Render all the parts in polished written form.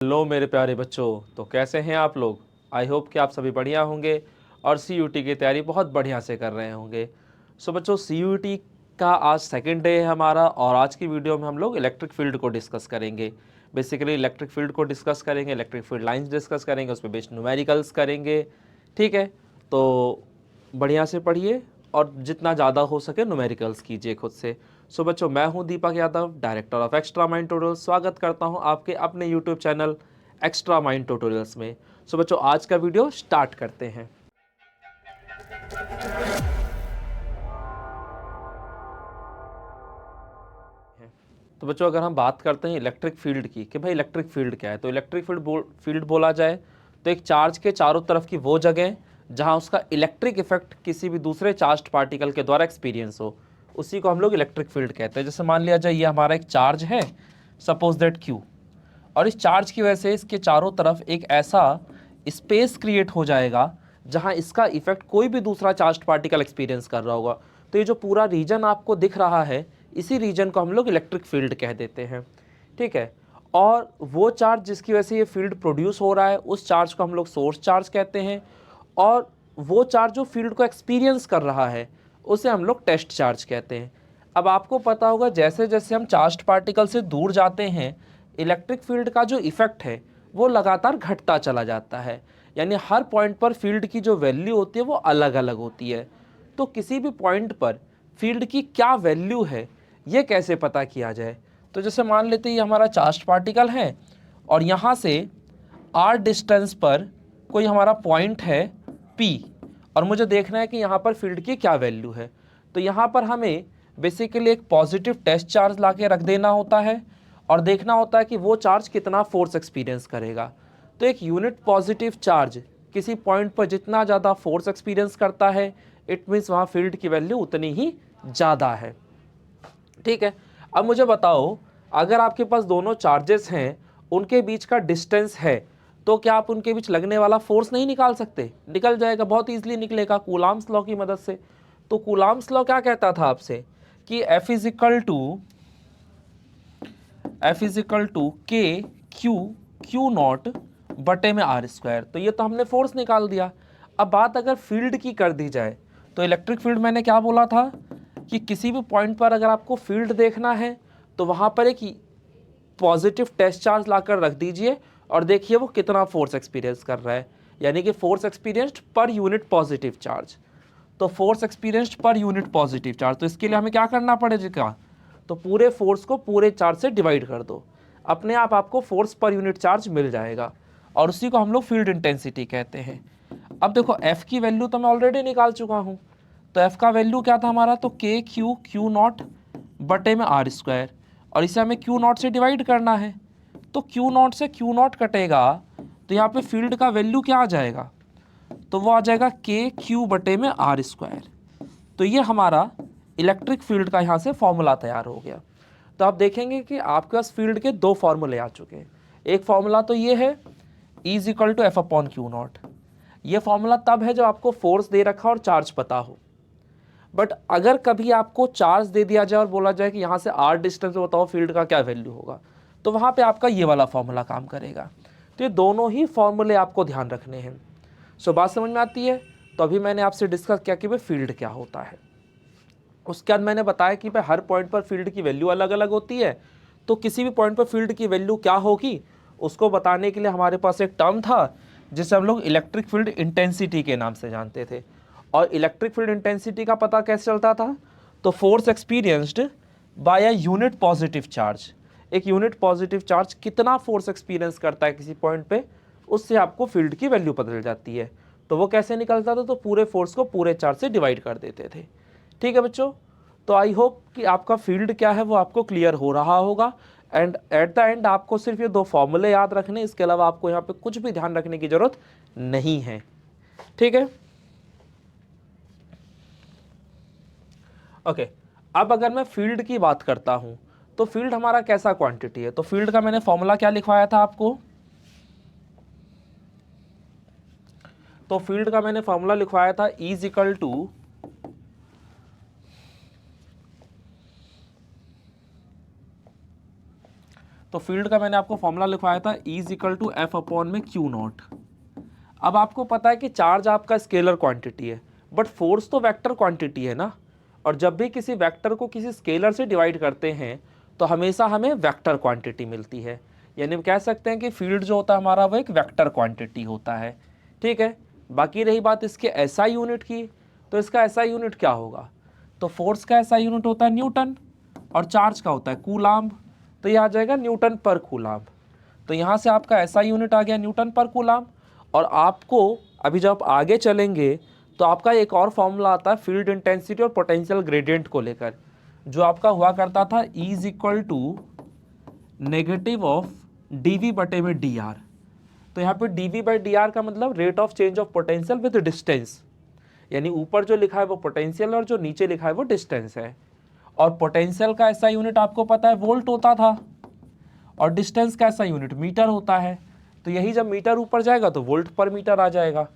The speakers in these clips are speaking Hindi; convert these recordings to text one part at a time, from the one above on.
हेलो मेरे प्यारे बच्चों, तो कैसे हैं आप लोग। आई होप कि आप सभी बढ़िया होंगे और सीयूटी की तैयारी बहुत बढ़िया से कर रहे होंगे। सो बच्चों, सीयूटी का आज सेकंड डे है हमारा और आज की वीडियो में हम लोग इलेक्ट्रिक फील्ड को डिस्कस करेंगे। बेसिकली इलेक्ट्रिक फील्ड को डिस्कस करेंगे, इलेक्ट्रिक फील्ड लाइंस डिस्कस करेंगे, उस पर बेस्ड न्यूमेरिकल्स करेंगे। ठीक है, तो बढ़िया से पढ़िए और जितना ज़्यादा हो सके न्यूमेरिकल्स कीजिए खुद से। सो बच्चों, मैं हूं Deepak Yadav, director of extra mind tutorials. स्वागत करता हूं आपके अपने YouTube channel extra mind tutorials में। सो बच्चों, आज का वीडियो स्टार्ट करते हैं। तो बच्चों, अगर हम बात करते हैं इलेक्ट्रिक फील्ड की कि भाई इलेक्ट्रिक फील्ड क्या है, तो इलेक्ट्रिक फील्ड बोला जाए तो एक चार्ज के चारों तरफ की वो जगह जहां उसका इलेक्ट्रिक इफेक्ट किसी भी दूसरे चार्ज पार्टिकल के द्वारा एक्सपीरियंस हो, उसी को हम लोग इलेक्ट्रिक फील्ड कहते हैं। जैसे मान लिया जाए ये हमारा एक चार्ज है, सपोज दैट क्यू, और इस चार्ज की वजह से इसके चारों तरफ एक ऐसा स्पेस क्रिएट हो जाएगा जहां इसका इफेक्ट कोई भी दूसरा चार्ज पार्टिकल एक्सपीरियंस कर रहा होगा। तो ये जो पूरा रीजन आपको दिख रहा है, इसी रीजन को हम लोग इलेक्ट्रिक फील्ड कह देते हैं। ठीक है, और वो चार्ज जिसकी वजह से ये फील्ड प्रोड्यूस हो रहा है, उस चार्ज को हम लोग सोर्स चार्ज कहते हैं। और वो चार्ज जो फील्ड को एक्सपीरियंस कर रहा है, उसे हम लोग टेस्ट चार्ज कहते हैं। अब आपको पता होगा, जैसे जैसे हम चार्ज पार्टिकल से दूर जाते हैं, इलेक्ट्रिक फील्ड का जो इफेक्ट है वो लगातार घटता चला जाता है। यानी हर पॉइंट पर फील्ड की जो वैल्यू होती है वो अलग अलग होती है। तो किसी भी पॉइंट पर फील्ड की क्या वैल्यू है, ये कैसे पता किया जाए। तो जैसे मान लेते हैं ये हमारा चार्ज पार्टिकल है और यहाँ से आर डिस्टेंस पर कोई हमारा पॉइंट है P, और मुझे देखना है कि यहाँ पर फील्ड की क्या वैल्यू है। तो यहाँ पर हमें बेसिकली एक पॉजिटिव टेस्ट चार्ज ला के रख देना होता है और देखना होता है कि वो चार्ज कितना फोर्स एक्सपीरियंस करेगा। तो एक यूनिट पॉजिटिव चार्ज किसी पॉइंट पर जितना ज़्यादा फोर्स एक्सपीरियंस करता है, इट मीन्स वहाँ फील्ड की वैल्यू उतनी ही ज़्यादा है। ठीक है, अब मुझे बताओ, अगर आपके पास दोनों चार्जेस हैं, उनके बीच का डिस्टेंस है, तो क्या आप उनके बीच लगने वाला फोर्स नहीं निकाल सकते? निकल जाएगा, बहुत ईजिली निकलेगा कूलाम्स लॉ की मदद से। तो कूलाम्स लॉ क्या कहता था आपसे कि F is equal to K Q not बटे में आर स्क्वायर। तो ये तो हमने फोर्स निकाल दिया। अब बात अगर फील्ड की कर दी जाए, तो इलेक्ट्रिक फील्ड मैंने क्या बोला था कि किसी भी पॉइंट पर अगर आपको फील्ड देखना है तो वहाँ पर एक पॉजिटिव टेस्ट चार्ज लाकर रख दीजिए और देखिए वो कितना फोर्स एक्सपीरियंस कर रहा है, यानी कि force experienced per unit positive charge. तो force experienced per unit positive charge, तो इसके लिए हमें क्या करना पड़ेगा, तो पूरे फोर्स को पूरे चार्ज से डिवाइड कर दो, अपने आप आपको फोर्स पर यूनिट चार्ज मिल जाएगा और उसी को हम लोग फील्ड इंटेंसिटी कहते हैं। अब देखो F की वैल्यू तो मैं ऑलरेडी निकाल चुका हूँ। तो F का वैल्यू क्या था हमारा, तो के क्यू नॉट बटे में आर स्क्वायर, और इसे हमें क्यू नॉट से डिवाइड करना है। तो क्यू नॉट से क्यू नॉट कटेगा तो यहाँ पे फील्ड का वैल्यू क्या आ जाएगा, तो वो आ जाएगा के क्यू बटे में आर स्क्वायर। तो ये हमारा इलेक्ट्रिक फील्ड का यहाँ से फॉर्मूला तैयार हो गया। तो आप देखेंगे कि आपके पास फील्ड के दो फॉर्मूले आ चुके हैं। एक फॉर्मूला तो ये है E is equal to F upon Q naught. ये फॉर्मूला तब है जब आपको फोर्स दे रखा और चार्ज पता हो। बट अगर कभी आपको चार्ज दे दिया जाए और बोला जाए कि यहाँ से आर डिस्टेंस में बताओ फील्ड का क्या वैल्यू होगा, तो वहाँ पे आपका ये वाला फॉर्मूला काम करेगा। तो ये दोनों ही फॉर्मूले आपको ध्यान रखने हैं। सो बात समझ में आती है। तो अभी मैंने आपसे डिस्कस किया कि भाई फील्ड क्या होता है, उसके बाद मैंने बताया कि भाई हर पॉइंट पर फील्ड की वैल्यू अलग अलग होती है। तो किसी भी पॉइंट पर फील्ड की वैल्यू क्या होगी, उसको बताने के लिए हमारे पास एक टर्म था जिसे हम लोग इलेक्ट्रिक फील्ड इंटेंसिटी के नाम से जानते थे। और इलेक्ट्रिक फील्ड इंटेंसिटी का पता कैसे चलता था, तो force experienced bye a unit positive charge. एक यूनिट पॉजिटिव चार्ज कितना फोर्स एक्सपीरियंस करता है किसी पॉइंट पे, उससे आपको फील्ड की वैल्यू पता चल जाती है। तो वो कैसे निकलता था, तो पूरे फोर्स को पूरे चार्ज से डिवाइड कर देते थे। ठीक है बच्चों, तो आई होप कि आपका फील्ड क्या है वो आपको क्लियर हो रहा होगा। एंड एट द एंड आपको सिर्फ ये दो फॉर्मूले याद रखने, इसके अलावा आपको यहाँ पे कुछ भी ध्यान रखने की जरूरत नहीं है। ठीक है, ओके। अब अगर मैं फील्ड की बात करता हूं, तो फील्ड हमारा कैसा क्वांटिटी है, तो फील्ड का मैंने फॉर्मूला क्या लिखवाया था आपको, तो फील्ड का मैंने फॉर्मूला लिखवाया था E इज इक्वल टू तो फील्ड का मैंने आपको फॉर्मूला लिखवाया था E = F अपॉन में Q0। अब आपको पता है कि चार्ज आपका स्केलर क्वांटिटी है, बट फोर्स तो वेक्टर क्वांटिटी है ना, और जब भी किसी वेक्टर को किसी स्केलर से डिवाइड करते हैं तो हमेशा हमें वेक्टर क्वांटिटी मिलती है। यानी हम कह सकते हैं कि फील्ड जो होता है हमारा वो एक वेक्टर क्वांटिटी होता है। ठीक है, बाकी रही बात इसके एसआई यूनिट की, तो इसका एसआई यूनिट क्या होगा? तो फोर्स का एसआई यूनिट होता है न्यूटन और चार्ज का होता है कूलाम्ब, तो ये आ जाएगा न्यूटन पर कूलाम्ब। तो यहाँ से आपका एसआई यूनिट आ गया न्यूटन पर कूलाम्ब। और आपको अभी जब आगे चलेंगे तो आपका एक और फॉर्मूला आता है फील्ड इंटेंसिटी और पोटेंशियल ग्रेडियंट को लेकर, जो आपका हुआ करता था E = नेगेटिव ऑफ dV बटे में dr। तो यहाँ पे dV बाई dr का मतलब rate of change of potential with distance, यानी ऊपर जो लिखा है वो पोटेंशियल और जो नीचे लिखा है वो डिस्टेंस है। और पोटेंशियल का ऐसा यूनिट आपको पता है वोल्ट होता था, और डिस्टेंस का ऐसा यूनिट मीटर होता है। तो यही जब मीटर ऊपर जाएगा तो वोल्ट पर मीटर आ जाएगा,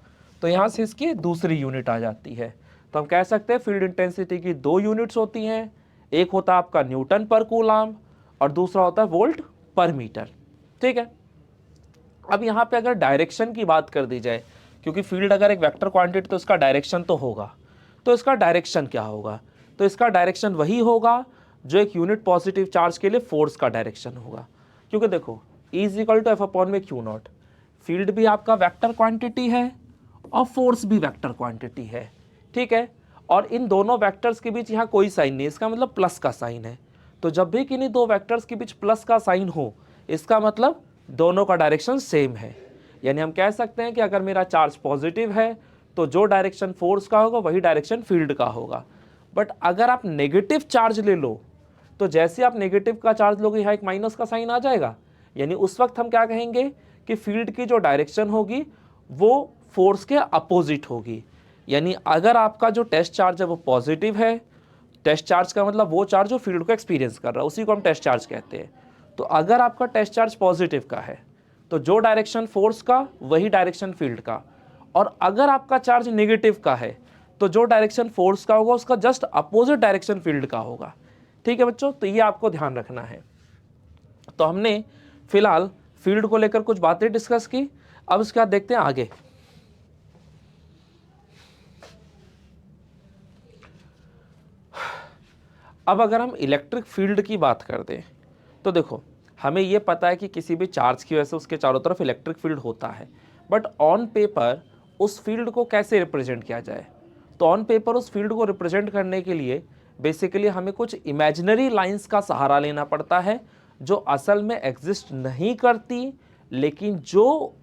तो यहाँ से इसकी दूसरी यूनिट आ जाती है। तो हम कह सकते हैं फील्ड इंटेंसिटी की दो यूनिट्स होती हैं, एक होता है आपका न्यूटन पर कूलाम्ब और दूसरा होता है वोल्ट पर मीटर। ठीक है, अब यहाँ पे अगर डायरेक्शन की बात कर दी जाए, क्योंकि फील्ड अगर एक वेक्टर क्वांटिटी तो इसका डायरेक्शन तो होगा, तो इसका डायरेक्शन क्या होगा? तो इसका डायरेक्शन वही होगा जो एक यूनिट पॉजिटिव चार्ज के लिए फोर्स का डायरेक्शन होगा। क्योंकि देखो E = F अपॉन में Q0, फील्ड भी आपका वेक्टर क्वांटिटी है और फोर्स भी वेक्टर क्वांटिटी है। ठीक है, और इन दोनों वेक्टर्स के बीच यहाँ कोई साइन नहीं, इसका मतलब प्लस का साइन है। तो जब भी किन्हीं दो वेक्टर्स के बीच प्लस का साइन हो, इसका मतलब दोनों का डायरेक्शन सेम है। यानी हम कह सकते हैं कि अगर मेरा चार्ज पॉजिटिव है तो जो डायरेक्शन फोर्स का होगा वही डायरेक्शन फील्ड का होगा। बट अगर आप नेगेटिव चार्ज ले लो तो जैसे आप नेगेटिव का चार्ज लोगे यहाँ एक माइनस का साइन आ जाएगा, यानी उस वक्त हम क्या कहेंगे कि फील्ड की जो डायरेक्शन होगी वो फोर्स के अपोजिट होगी। यानी अगर आपका जो टेस्ट चार्ज है वो पॉजिटिव है, टेस्ट चार्ज का मतलब वो चार्ज जो फील्ड को एक्सपीरियंस कर रहा है उसी को हम टेस्ट चार्ज कहते हैं। तो अगर आपका टेस्ट चार्ज पॉजिटिव का है तो जो डायरेक्शन फोर्स का वही डायरेक्शन फील्ड का, और अगर आपका चार्ज नेगेटिव का है तो जो डायरेक्शन फोर्स का होगा उसका जस्ट अपोजिट डायरेक्शन फील्ड का होगा। ठीक है बच्चों, तो ये आपको ध्यान रखना है। तो हमने फिलहाल फील्ड को लेकर कुछ बातें डिस्कस की, अब इसके बाद देखते हैं आगे। अब अगर हम इलेक्ट्रिक फील्ड की बात कर दें तो देखो हमें यह पता है कि किसी भी चार्ज की वजह से उसके चारों तरफ इलेक्ट्रिक फील्ड होता है, बट ऑन पेपर उस फील्ड को कैसे रिप्रेजेंट किया जाए? तो ऑन पेपर उस फील्ड को रिप्रेजेंट करने के लिए बेसिकली हमें कुछ इमेजिनरी लाइंस का सहारा लेना पड़ता है जो असल में एग्जिस्ट नहीं करती, लेकिन जो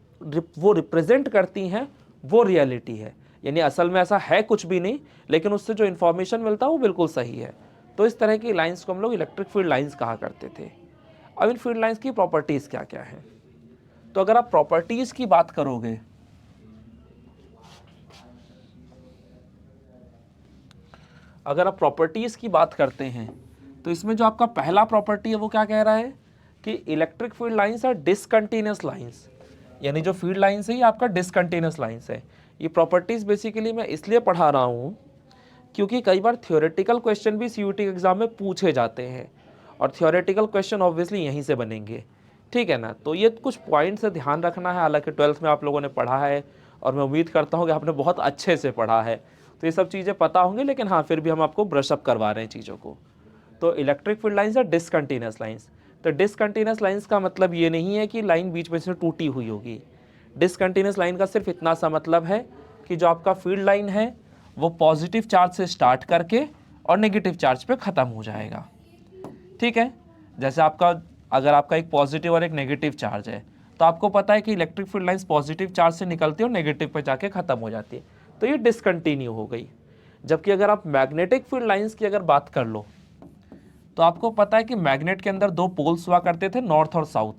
वो रिप्रेजेंट करती हैं वो रियलिटी है। यानी असल में ऐसा है कुछ भी नहीं, लेकिन उससे जो इन्फॉर्मेशन मिलता है वो बिल्कुल सही है। तो इस तरह की लाइंस को हम लोग इलेक्ट्रिक फील्ड लाइंस कहा करते थे। अब इन फील्ड लाइंस की प्रॉपर्टीज़ क्या क्या हैं? तो अगर आप प्रॉपर्टीज़ की बात करोगे अगर आप प्रॉपर्टीज़ की बात करते हैं तो इसमें जो आपका पहला प्रॉपर्टी है वो क्या कह रहा है कि electric field lines are discontinuous lines. यानी जो फील्ड लाइंस है ये आपका डिसकंटिन्यूअस लाइंस है। ये प्रॉपर्टीज़ बेसिकली मैं इसलिए पढ़ा रहा हूँ क्योंकि कई बार थ्योरेटिकल क्वेश्चन भी सीयूटी एग्जाम में पूछे जाते हैं, और थ्योरेटिकल क्वेश्चन ऑब्वियसली यहीं से बनेंगे। ठीक है ना, तो ये कुछ पॉइंट्स ध्यान रखना है। हालांकि 12th में आप लोगों ने पढ़ा है और मैं उम्मीद करता हूँ कि आपने बहुत अच्छे से पढ़ा है, तो ये सब चीज़ें पता होंगी, लेकिन हाँ फिर भी हम आपको ब्रशअप करवा रहे हैं चीज़ों को। तो इलेक्ट्रिक फील्ड लाइंस है डिसकंटिन्यूअस लाइंस। तो डिसकंटिन्यूअस लाइंस का मतलब ये नहीं है कि लाइन बीच में से टूटी हुई होगी। डिसकंटिन्यूअस लाइन का सिर्फ इतना सा मतलब है कि जो आपका फील्ड लाइन है वो पॉजिटिव चार्ज से स्टार्ट करके और नेगेटिव चार्ज पे ख़त्म हो जाएगा। ठीक है, जैसे अगर आपका एक पॉजिटिव और एक नेगेटिव चार्ज है तो आपको पता है कि electric field lines positive charge से निकलती है और नेगेटिव पे जाके ख़त्म हो जाती है, तो ये डिसकंटिन्यू हो गई। जबकि अगर आप मैग्नेटिक फील्ड लाइंस की अगर बात कर लो तो आपको पता है कि मैग्नेट के अंदर दो पोल्स हुआ करते थे, नॉर्थ और साउथ,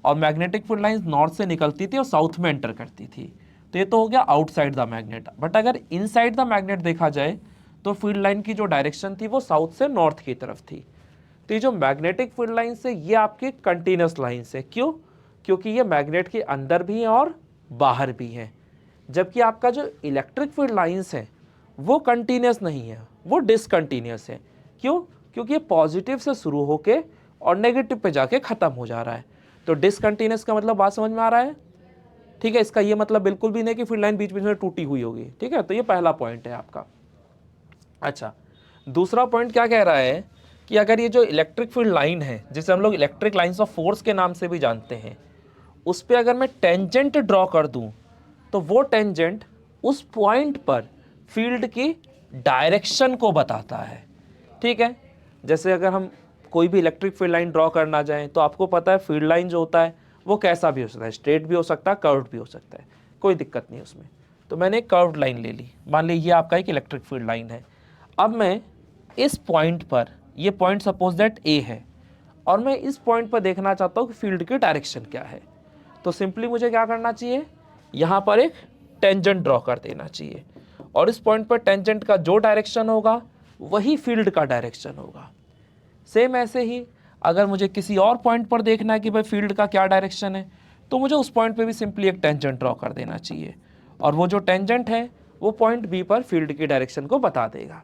और मैग्नेटिक फील्ड लाइंस नॉर्थ से निकलती थी और साउथ में एंटर करती थी। तो ये तो हो गया आउटसाइड द मैग्नेट। बट अगर इनसाइड द मैग्नेट देखा जाए तो फील्ड लाइन की जो डायरेक्शन थी वो साउथ से नॉर्थ की तरफ थी। तो ये जो मैग्नेटिक फील्ड लाइंस है ये आपकी कंटिन्यूअस लाइंस है। क्यों? क्योंकि ये मैग्नेट के अंदर भी हैं और बाहर भी हैं। जबकि आपका जो इलेक्ट्रिक फील्ड लाइंस है वो कंटिन्यूअस नहीं है, वो डिसकंटिन्यूअस है। क्यों? क्योंकि ये पॉजिटिव से शुरू होके और नेगेटिव पे जाके ख़त्म हो जा रहा है। तो डिसकंटिन्यूस का मतलब बात समझ में आ रहा है, ठीक है। इसका ये मतलब बिल्कुल भी नहीं कि फील्ड लाइन बीच बीच में टूटी हुई होगी, ठीक है। तो ये पहला पॉइंट है आपका। अच्छा, दूसरा पॉइंट क्या कह रहा है कि अगर ये जो इलेक्ट्रिक फील्ड लाइन है, जिसे हम लोग इलेक्ट्रिक लाइन्स ऑफ फोर्स के नाम से भी जानते हैं, उस पर अगर मैं टेंजेंट ड्रॉ कर दूं तो वो टेंजेंट उस पॉइंट पर फील्ड की डायरेक्शन को बताता है, ठीक है। जैसे अगर हम कोई भी इलेक्ट्रिक फील्ड लाइन ड्रॉ करना चाहें तो आपको पता है फील्ड लाइन जो होता है वो कैसा भी हो सकता है, स्ट्रेट भी हो सकता है, कर्व्ड भी हो सकता है, कोई दिक्कत नहीं उसमें। तो मैंने एक कर्व्ड लाइन ले ली, मान लीजिए आपका एक इलेक्ट्रिक फील्ड लाइन है। अब मैं इस पॉइंट पर, ये पॉइंट सपोज दैट ए है, और मैं इस पॉइंट पर देखना चाहता हूँ कि फील्ड की डायरेक्शन क्या है। तो सिंपली मुझे क्या करना चाहिए, यहाँ पर एक टेंजेंट ड्रॉ कर देना चाहिए, और इस पॉइंट पर टेंजेंट का जो डायरेक्शन होगा वही फील्ड का डायरेक्शन होगा। सेम ऐसे ही अगर मुझे किसी और पॉइंट पर देखना है कि भाई फील्ड का क्या डायरेक्शन है, तो मुझे उस पॉइंट पे भी सिंपली एक टेंजेंट ड्रॉ कर देना चाहिए, और वो जो टेंजेंट है वो पॉइंट बी पर फील्ड की डायरेक्शन को बता देगा।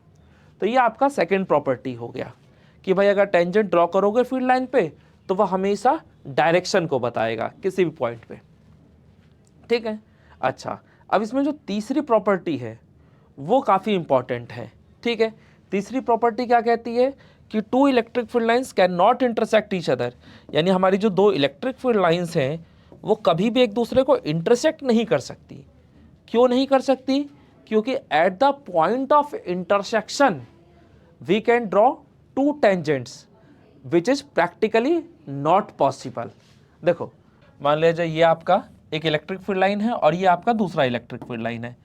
तो ये आपका सेकंड प्रॉपर्टी हो गया कि भाई अगर टेंजेंट ड्रॉ करोगे फील्ड लाइन पे तो वह हमेशा डायरेक्शन को बताएगा किसी भी पॉइंट पे, ठीक है। अच्छा, अब इसमें जो तीसरी प्रॉपर्टी है वो काफ़ी इंपॉर्टेंट है, ठीक है। तीसरी प्रॉपर्टी क्या कहती है कि two electric field lines can not intersect each other, यानी हमारी जो दो इलेक्ट्रिक फील्ड लाइंस हैं वो कभी भी एक दूसरे को इंटरसेक्ट नहीं कर सकती। क्यों नहीं कर सकती? क्योंकि at the point of intersection we can draw two tangents which is practically not possible. देखो, मान लीजिए ये आपका एक इलेक्ट्रिक फील्ड लाइन है और ये आपका दूसरा इलेक्ट्रिक फील्ड लाइन है,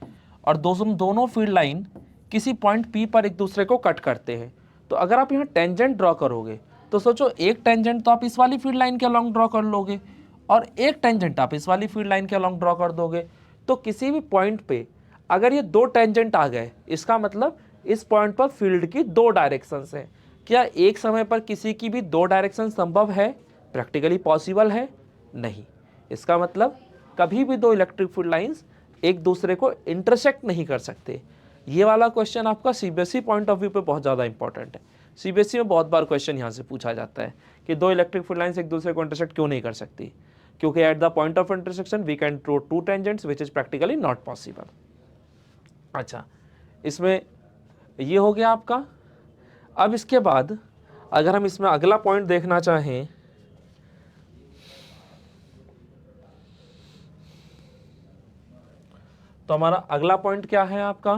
और दोनों फील्ड लाइन किसी पॉइंट P पर एक दूसरे को कट करते हैं। तो अगर आप यहाँ टेंजेंट ड्रॉ करोगे तो सोचो एक टेंजेंट तो आप इस वाली फील्ड लाइन के अलॉन्ग ड्रॉ कर लोगे और एक टेंजेंट आप इस वाली फील्ड लाइन के अलॉन्ग ड्रॉ कर दोगे। तो किसी भी पॉइंट पे अगर ये दो टेंजेंट आ गए, इसका मतलब इस पॉइंट पर फील्ड की दो डायरेक्शंस हैं। क्या एक समय पर किसी की भी दो डायरेक्शन संभव है? प्रैक्टिकली पॉसिबल है? नहीं। इसका मतलब कभी भी दो इलेक्ट्रिक फील्ड लाइंस एक दूसरे को इंटरसेक्ट नहीं कर सकते। ये वाला क्वेश्चन आपका सीबीएसई पॉइंट ऑफ व्यू पे बहुत ज़्यादा इंपॉर्टेंट है। सीबीएसई में बहुत बार क्वेश्चन यहाँ से पूछा जाता है कि दो इलेक्ट्रिक फील्ड लाइंस एक दूसरे को इंटरसेक्ट क्यों नहीं कर सकती, क्योंकि at the point of intersection we can draw two tangents which is practically not possible. अच्छा, इसमें ये हो गया आपका। अब इसके बाद अगर हम इसमें अगला पॉइंट देखना चाहें तो हमारा अगला पॉइंट क्या है आपका?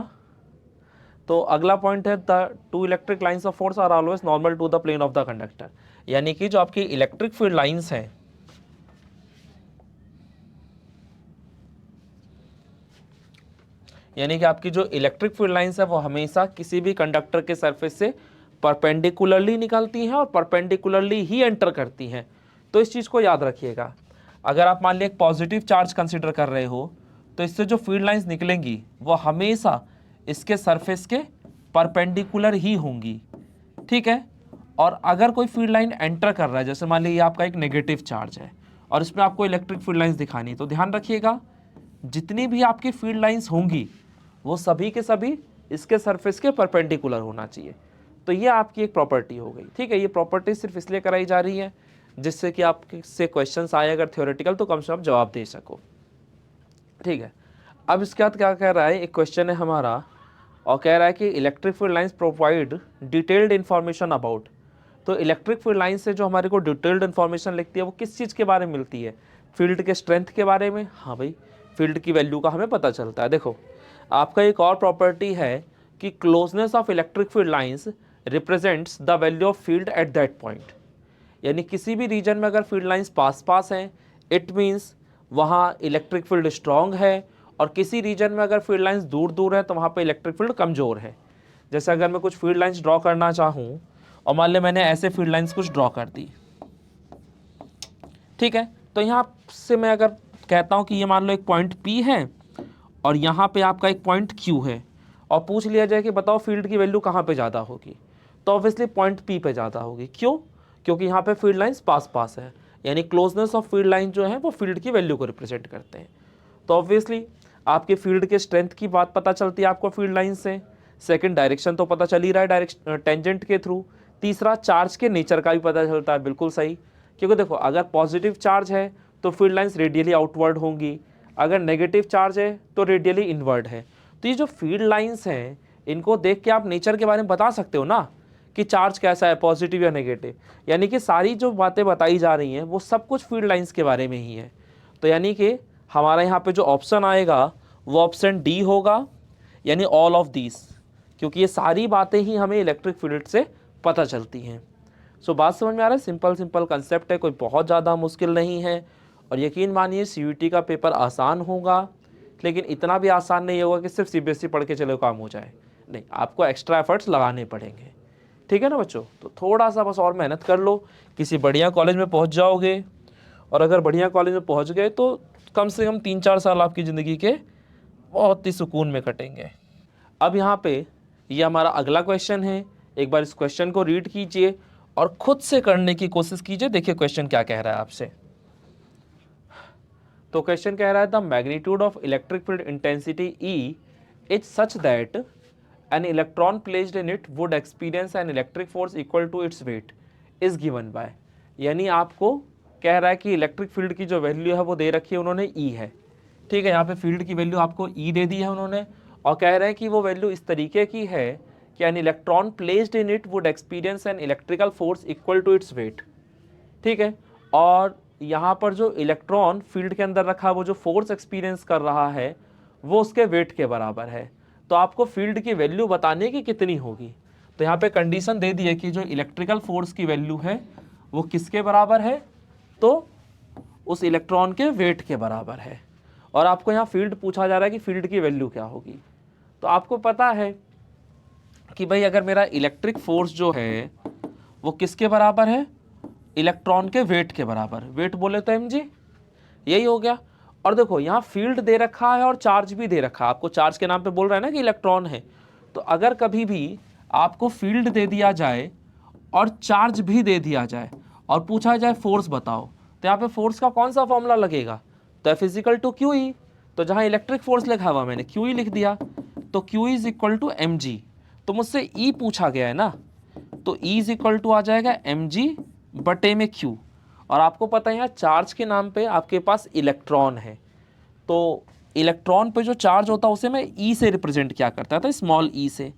तो अगला पॉइंट है the two electric lines of force are always normal to the plane of the conductor, यानी कि जो आपकी इलेक्ट्रिक फील्ड लाइंस हैं यानी कि आपकी जो इलेक्ट्रिक फील्ड लाइंस है वो हमेशा किसी भी कंडक्टर के सरफेस से परपेंडिकुलरली निकलती हैं और परपेंडिकुलरली ही एंटर करती हैं। तो इस चीज़ को याद रखिएगा। अगर आप मान लीजिए एक पॉजिटिव चार्ज कंसिडर कर रहे हो तो इससे जो फील्ड लाइंस निकलेंगी वो हमेशा इसके सरफेस के परपेंडिकुलर ही होंगी, ठीक है। और अगर कोई फील्ड लाइन एंटर कर रहा है, जैसे मान लीजिए आपका एक नेगेटिव चार्ज है और इसमें आपको इलेक्ट्रिक फील्ड लाइंस दिखानी, तो ध्यान रखिएगा जितनी भी आपकी फील्ड लाइंस होंगी वो सभी के सभी इसके सरफेस के परपेंडिकुलर होना चाहिए। तो ये आपकी एक प्रॉपर्टी हो गई, ठीक है। ये प्रॉपर्टी सिर्फ इसलिए कराई जा रही है जिससे कि आपसे क्वेश्चंस आए अगर थ्योरेटिकल तो कम से कम जवाब दे सको, ठीक है। अब इसके बाद क्या कह रहा है, एक क्वेश्चन है हमारा और कह रहा है कि electric field lines provide detailed information about. तो इलेक्ट्रिक फील्ड लाइन से जो हमारे को डिटेल्ड इन्फॉर्मेशन लिखती है वो किस चीज़ के बारे में मिलती है? फील्ड के स्ट्रेंथ के बारे में। हाँ भाई, फील्ड की वैल्यू का हमें पता चलता है। देखो, आपका एक और प्रॉपर्टी है कि closeness of electric field lines represents the value of field at that point, यानी किसी भी रीजन में अगर फील्ड लाइंस पास पास हैं इट मीन्स वहाँ इलेक्ट्रिक फील्ड स्ट्रॉन्ग है, और किसी रीजन में अगर फील्ड लाइंस दूर दूर है तो वहाँ पे इलेक्ट्रिक फील्ड कमज़ोर है। जैसे अगर मैं कुछ फील्ड लाइंस ड्रॉ करना चाहूँ और मान लें मैंने ऐसे फील्ड लाइंस कुछ ड्रॉ कर दी, ठीक है। तो यहाँ से मैं अगर कहता हूँ कि ये मान लो एक पॉइंट P है और यहाँ पे आपका एक पॉइंट Q है, और पूछ लिया जाए कि बताओ फील्ड की वैल्यू कहाँ पे ज़्यादा होगी, तो ऑब्वियसली पॉइंट P पे ज़्यादा होगी। क्यों? क्योंकि यहाँ पे फील्ड लाइंस पास पास है, यानी क्लोजनेस ऑफ फील्ड लाइन जो है वो फील्ड की वैल्यू को रिप्रेजेंट करते हैं। तो ऑब्वियसली आपके फील्ड के स्ट्रेंथ की बात पता चलती है आपको फील्ड लाइन से। सेकंड, डायरेक्शन तो पता चल ही रहा है डायरेक्शन टेंजेंट के थ्रू। तीसरा, चार्ज के नेचर का भी पता चलता है, बिल्कुल सही, क्योंकि देखो अगर पॉजिटिव चार्ज है तो फील्ड लाइंस रेडियली आउटवर्ड होंगी, अगर नेगेटिव चार्ज है तो रेडियली इनवर्ड है। तो ये जो फील्ड लाइंस हैं इनको देख के आप नेचर के बारे में बता सकते हो ना कि चार्ज कैसा है, पॉजिटिव या नेगेटिव। यानी कि सारी जो बातें बताई जा रही हैं वो सब कुछ फील्ड लाइंस के बारे में ही है। तो यानी कि हमारा यहाँ पे जो ऑप्शन आएगा वो ऑप्शन डी होगा, यानी ऑल ऑफ दीज, क्योंकि ये सारी बातें ही हमें इलेक्ट्रिक फील्ड से पता चलती हैं। सो बात समझ में आ रहा है? सिंपल कंसेप्ट है, कोई बहुत ज़्यादा मुश्किल नहीं है। और यकीन मानिए CUET का पेपर आसान होगा, लेकिन इतना भी आसान नहीं होगा कि सिर्फ CBSE पढ़ के चलो काम हो जाए। नहीं, आपको एक्स्ट्रा एफर्ट्स लगाने पड़ेंगे, ठीक है ना बच्चों? तो थोड़ा सा बस और मेहनत कर लो, किसी बढ़िया कॉलेज में पहुंच जाओगे। और अगर बढ़िया कॉलेज में पहुंच गए तो कम से कम 3-4 साल आपकी ज़िंदगी के बहुत ही सुकून में कटेंगे। अब यहाँ पे ये हमारा अगला क्वेश्चन है, एक बार इस क्वेश्चन को रीड कीजिए और खुद से करने की कोशिश कीजिए। देखिए क्वेश्चन क्या कह रहा है आपसे। तो क्वेश्चन कह रहा है the magnitude of electric field intensity E is such that an electron placed in it would experience an electric force equal to its weight is given by, यानी आपको कह रहा है कि इलेक्ट्रिक फील्ड की जो वैल्यू है वो दे रखी है उन्होंने E है, ठीक है। यहाँ पे फील्ड की वैल्यू आपको E दे दी है उन्होंने, और कह रहे हैं कि वो वैल्यू इस तरीके की है कि an electron placed in it would experience an electrical force equal to its weight, ठीक है। और यहाँ पर जो इलेक्ट्रॉन फील्ड के अंदर रखा वो जो फोर्स एक्सपीरियंस कर रहा है वो उसके वेट के बराबर है। तो आपको फील्ड की वैल्यू बताने की कितनी होगी। तो यहाँ पे कंडीशन दे दी है कि जो इलेक्ट्रिकल फोर्स की वैल्यू है वो किसके बराबर है, तो उस इलेक्ट्रॉन के वेट के बराबर है। और आपको यहाँ फील्ड पूछा जा रहा है कि फील्ड की वैल्यू क्या होगी। तो आपको पता है कि भाई अगर मेरा इलेक्ट्रिक फोर्स जो है वो किसके बराबर है, इलेक्ट्रॉन के वेट के बराबर। वेट बोले तो mg, यही हो गया। और देखो यहाँ फील्ड दे रखा है और चार्ज भी दे रखा है, आपको चार्ज के नाम पे बोल रहा है ना कि इलेक्ट्रॉन है। तो अगर कभी भी आपको फील्ड दे दिया जाए और चार्ज भी दे दिया जाए और पूछा जाए फोर्स बताओ, तो यहाँ पे फोर्स का कौन सा फॉर्मूला लगेगा, तो F equal to Q E. तो जहाँ इलेक्ट्रिक फोर्स लिखा हुआ मैंने क्यू ई लिख दिया, तो Q is equal to M G. तो मुझसे ई पूछा गया है ना, तो ई इज इक्वल टू आ जाएगा एम जी बटे में क्यू। और आपको पता है यहाँ चार्ज के नाम पे आपके पास इलेक्ट्रॉन है, तो इलेक्ट्रॉन पे जो चार्ज होता है उसे मैं ई से रिप्रेजेंट क्या करता था, स्मॉल ई से।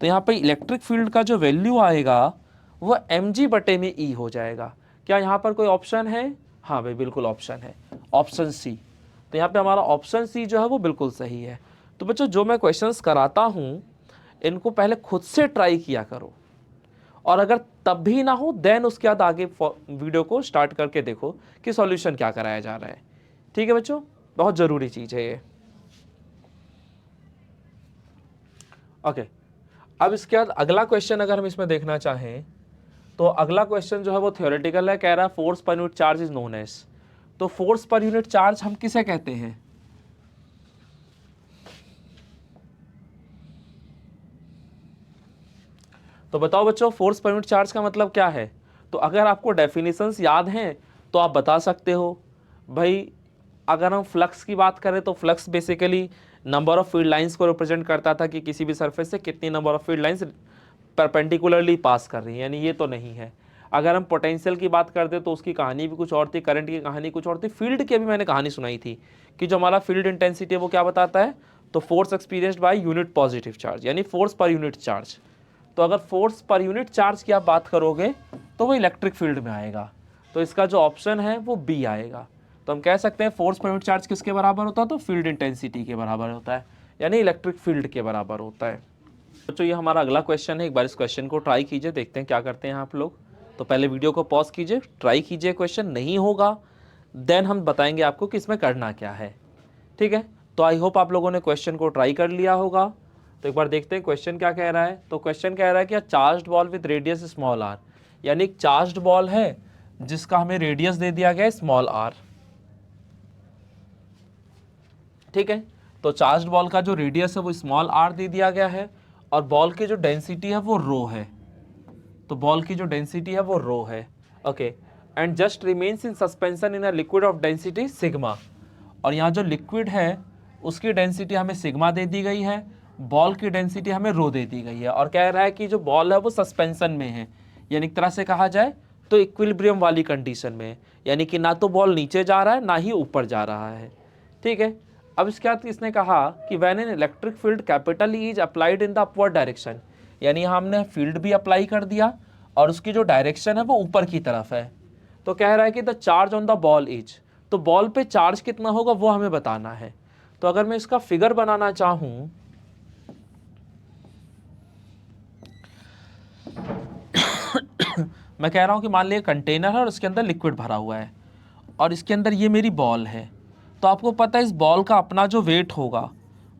तो यहाँ पे इलेक्ट्रिक फील्ड का जो वैल्यू आएगा वो एम जी बटे में ई हो जाएगा। क्या यहाँ पर कोई ऑप्शन है? हाँ भाई बिल्कुल ऑप्शन है, ऑप्शन सी। तो यहाँ पे हमारा ऑप्शन सी जो है वो बिल्कुल सही है। तो बच्चों जो मैं क्वेश्चंस कराता हूँ इनको पहले खुद से ट्राई किया करो, और अगर तब भी ना हो देन उसके बाद आगे वीडियो को स्टार्ट करके देखो कि सॉल्यूशन क्या कराया जा रहा है, ठीक है बच्चों? बहुत ज़रूरी चीज़ है ये। ओके, अब इसके बाद अगला क्वेश्चन अगर हम इसमें देखना चाहें तो अगला क्वेश्चन जो है वो थ्योरेटिकल है, कह रहा है फोर्स पर unit charge is known as. तो फोर्स पर यूनिट चार्ज हम किसे कहते हैं? तो बताओ बच्चों फोर्स पर यूनिट चार्ज का मतलब क्या है? तो अगर आपको डेफिनेशंस याद हैं तो आप बता सकते हो। भाई अगर हम फ्लक्स की बात करें तो flux basically number of field lines को रिप्रेजेंट करता था कि किसी भी सरफेस से कितनी number of field lines perpendicularly pass कर रही हैं, यानी ये तो नहीं है। अगर हम पोटेंशियल की बात करते तो उसकी कहानी भी कुछ और थी, करंट की कहानी कुछ और थी, फील्ड की अभी मैंने कहानी सुनाई थी कि जो हमारा फील्ड इंटेंसिटी है वो क्या बताता है, तो force experienced by unit positive charge, यानी फोर्स पर यूनिट चार्ज। तो अगर फोर्स पर यूनिट चार्ज की आप बात करोगे तो वो इलेक्ट्रिक फील्ड में आएगा। तो इसका जो ऑप्शन है वो बी आएगा। तो हम कह सकते हैं फोर्स पर यूनिट चार्ज किसके बराबर होता है, तो फील्ड इंटेंसिटी के बराबर होता है, यानी इलेक्ट्रिक फील्ड के बराबर होता है। तो ये हमारा अगला क्वेश्चन है, एक बार इस क्वेश्चन को ट्राई कीजिए, देखते हैं क्या करते हैं आप लोग। तो पहले वीडियो को पॉज कीजिए, ट्राई कीजिए, क्वेश्चन नहीं होगा देन हम बताएंगे आपको कि इसमें करना क्या है, ठीक है? तो आई होप आप लोगों ने क्वेश्चन को ट्राई कर लिया होगा। तो एक बार देखते हैं क्वेश्चन क्या कह रहा है। तो क्वेश्चन कह रहा है कि charged ball with radius small R, यानी एक चार्ज्ड बॉल है जिसका हमें रेडियस दे दिया गया है स्मॉल आर, ठीक है? तो चार्ज्ड बॉल का जो रेडियस है वो स्मॉल आर दे दिया गया है, और बॉल की जो डेंसिटी है वो रो है। तो बॉल की जो डेंसिटी है वो रो है, okay. And just remains in suspension in a liquid of density sigma, और यहाँ जो लिक्विड है उसकी डेंसिटी हमें सिग्मा दे दी गई है, बॉल की डेंसिटी हमें रो दे दी गई है। और कह रहा है कि जो बॉल है वो सस्पेंशन में है, यानी एक तरह से कहा जाए तो इक्विलिब्रियम वाली कंडीशन में, यानी कि ना तो बॉल नीचे जा रहा है ना ही ऊपर जा रहा है, ठीक है। अब इसके बाद इसने कहा कि when an electric field capital E is applied in the upward direction, यानी हमने फील्ड भी अप्लाई कर दिया और उसकी जो डायरेक्शन है वो ऊपर की तरफ है। तो कह रहा है कि the charge on the ball is, तो बॉल पे चार्ज कितना होगा वो हमें बताना है। तो अगर मैं इसका फिगर बनाना चाहूं मैं कह रहा हूं कि मान लिया कंटेनर है और इसके अंदर लिक्विड भरा हुआ है और इसके अंदर ये मेरी बॉल है, तो आपको पता है इस बॉल का अपना जो वेट होगा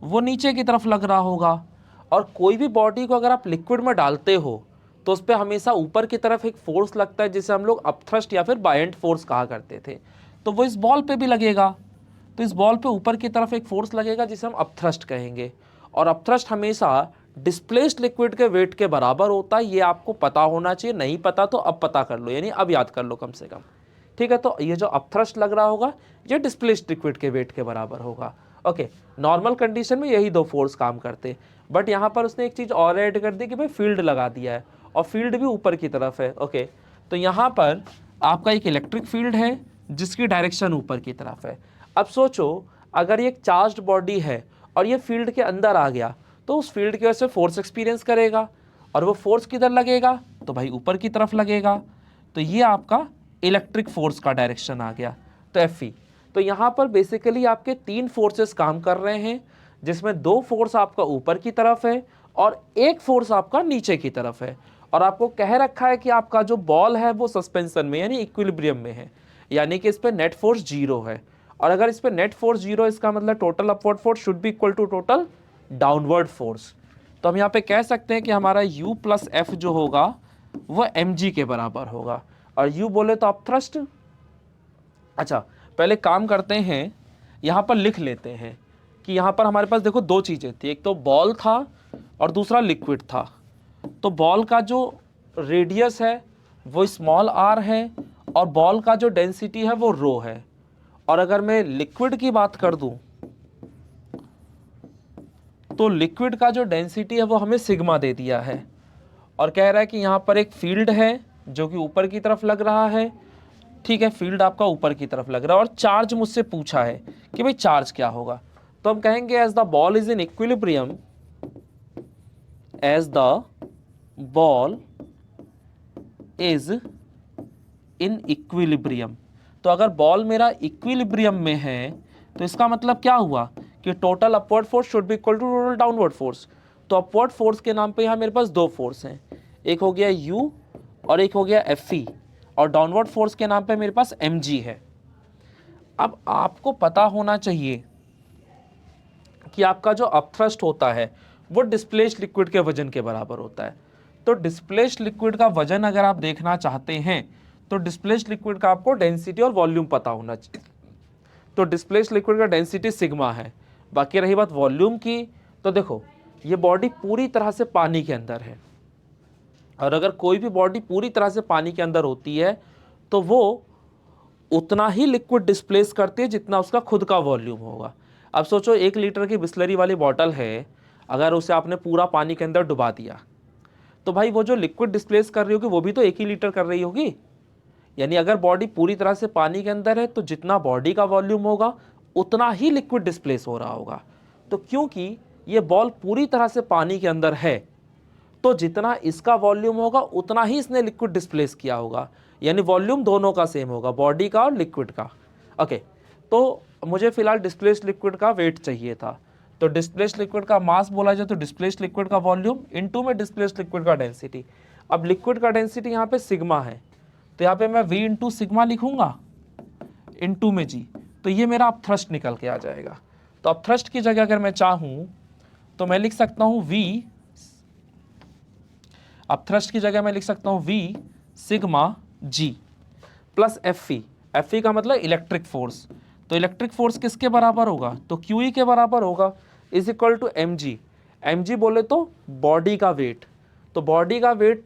वो नीचे की तरफ लग रहा होगा, और कोई भी बॉडी को अगर आप लिक्विड में डालते हो तो उस पर हमेशा ऊपर की तरफ एक फोर्स लगता है जिसे हम लोग अपथ्रस्ट या फिर बायंट फोर्स कहा करते थे, तो वो इस बॉल पे भी लगेगा। तो इस बॉल पे ऊपर की तरफ एक फोर्स लगेगा जिसे हम अपथ्रस्ट कहेंगे, और अपथ्रस्ट हमेशा डिस्प्लेस्ड लिक्विड के वेट के बराबर होता है। ये आपको पता होना चाहिए, नहीं पता तो अब पता कर लो, यानी अब याद कर लो कम से कम, ठीक है। तो ये जो अपथ्रस्ट लग रहा होगा ये डिस्प्लेस्ड लिक्विड के वेट के बराबर होगा। ओके, नॉर्मल कंडीशन में यही दो फोर्स काम करते, बट यहाँ पर उसने एक चीज़ और ऐड कर दी कि भाई फील्ड लगा दिया है और फील्ड भी ऊपर की तरफ है। ओके, तो यहाँ पर आपका एक इलेक्ट्रिक फील्ड है जिसकी डायरेक्शन ऊपर की तरफ है। अब सोचो अगर ये एक चार्ज्ड बॉडी है और ये फील्ड के अंदर आ गया तो उस फील्ड की वजह से फोर्स एक्सपीरियंस करेगा, और वो फोर्स किधर लगेगा तो भाई ऊपर की तरफ लगेगा। तो ये आपका इलेक्ट्रिक फोर्स का डायरेक्शन आ गया, तो Fe। तो यहाँ पर बेसिकली आपके तीन फोर्सेस काम कर रहे हैं, जिसमें दो फोर्स आपका ऊपर की तरफ है और एक फोर्स आपका नीचे की तरफ है, और आपको कह रखा है कि आपका जो बॉल है वो सस्पेंशन में यानी इक्विलिब्रियम में है, यानी कि इस पर नेट फोर्स 0 है। और अगर इस पर नेट फोर्स 0 इसका मतलब total upward force should be equal to total downward force. तो हम यहाँ पे कह सकते हैं कि हमारा U प्लस F जो होगा वो mg के बराबर होगा, और U बोले तो अपथ्रस्ट। अच्छा, पहले काम करते हैं, यहाँ पर लिख लेते हैं कि यहाँ पर हमारे पास देखो दो चीज़ें थी, एक तो बॉल था और दूसरा लिक्विड था। तो बॉल का जो रेडियस है वो स्मॉल r है और बॉल का जो डेंसिटी है वो रो है, और अगर मैं लिक्विड की बात कर दूं तो लिक्विड का जो डेंसिटी है वो हमें सिग्मा दे दिया है, और कह रहा है कि यहाँ पर एक फील्ड है जो कि ऊपर की तरफ लग रहा है, ठीक है, फील्ड आपका ऊपर की तरफ लग रहा है, और चार्ज मुझसे पूछा है कि भाई चार्ज क्या होगा। तो हम कहेंगे as the ball is in equilibrium, as the ball is in equilibrium. तो अगर बॉल मेरा इक्विलिब्रियम में है तो इसका मतलब क्या हुआ कि total upward force should be equal to total downward force. तो अपवर्ड फोर्स के नाम पे यहाँ मेरे पास दो फोर्स हैं, एक हो गया U और एक हो गया Fe, और डाउनवर्ड फोर्स के नाम पे मेरे पास mg है। अब आपको पता होना चाहिए कि आपका जो अपथ्रस्ट होता है वो डिस्प्लेस्ड लिक्विड के वजन के बराबर होता है। तो डिस्प्लेस्ड लिक्विड का वजन अगर आप देखना चाहते हैं तो डिस्प्लेस्ड लिक्विड का आपको डेंसिटी और वॉल्यूम पता होना चाहिए। तो डिस्प्लेस्ड लिक्विड का डेंसिटी सिग्मा है। बाकी रही बात वॉल्यूम की, तो देखो ये बॉडी पूरी तरह से पानी के अंदर है, और अगर कोई भी बॉडी पूरी तरह से पानी के अंदर होती है तो वो उतना ही लिक्विड डिस्प्लेस करती है जितना उसका खुद का वॉल्यूम होगा। अब सोचो 1 लीटर की बिस्लरी वाली बॉटल है, अगर उसे आपने पूरा पानी के अंदर डुबा दिया तो भाई वो जो लिक्विड डिस्प्लेस कर रही होगी वो भी तो 1 ही लीटर कर रही होगी। यानी अगर बॉडी पूरी तरह से पानी के अंदर है तो जितना बॉडी का वॉल्यूम होगा उतना ही लिक्विड डिस्प्लेस हो रहा होगा। तो क्योंकि ये बॉल पूरी तरह से पानी के अंदर है तो जितना इसका वॉल्यूम होगा उतना ही इसने लिक्विड डिस्प्लेस किया होगा, यानी वॉल्यूम दोनों का सेम होगा, बॉडी का और लिक्विड का। ओके, तो मुझे फिलहाल डिस्प्लेस्ड लिक्विड का वेट चाहिए था, तो डिस्प्लेस्ड लिक्विड का मास बोला जाए तो डिस्प्लेस्ड लिक्विड का वॉल्यूम इनटू में डिस्प्लेस्ड लिक्विड का डेंसिटी। अब लिक्विड का डेंसिटी यहाँ पे सिग्मा है, तो यहाँ पे मैं V इंटू सिग्मा लिखूंगा इंटू में G, तो ये मेरा अपथ्रस्ट निकल के आ जाएगा। तो अपथ्रस्ट की जगह अगर मैं चाहूँ तो मैं लिख सकता हूँ V, अपथ्रस्ट की जगह मैं लिख सकता हूँ V sigma G plus Fe का मतलब इलेक्ट्रिक फोर्स। तो इलेक्ट्रिक फोर्स किसके बराबर होगा, तो QE के बराबर होगा, इज इक्वल टू mg बोले तो बॉडी का वेट। तो बॉडी का वेट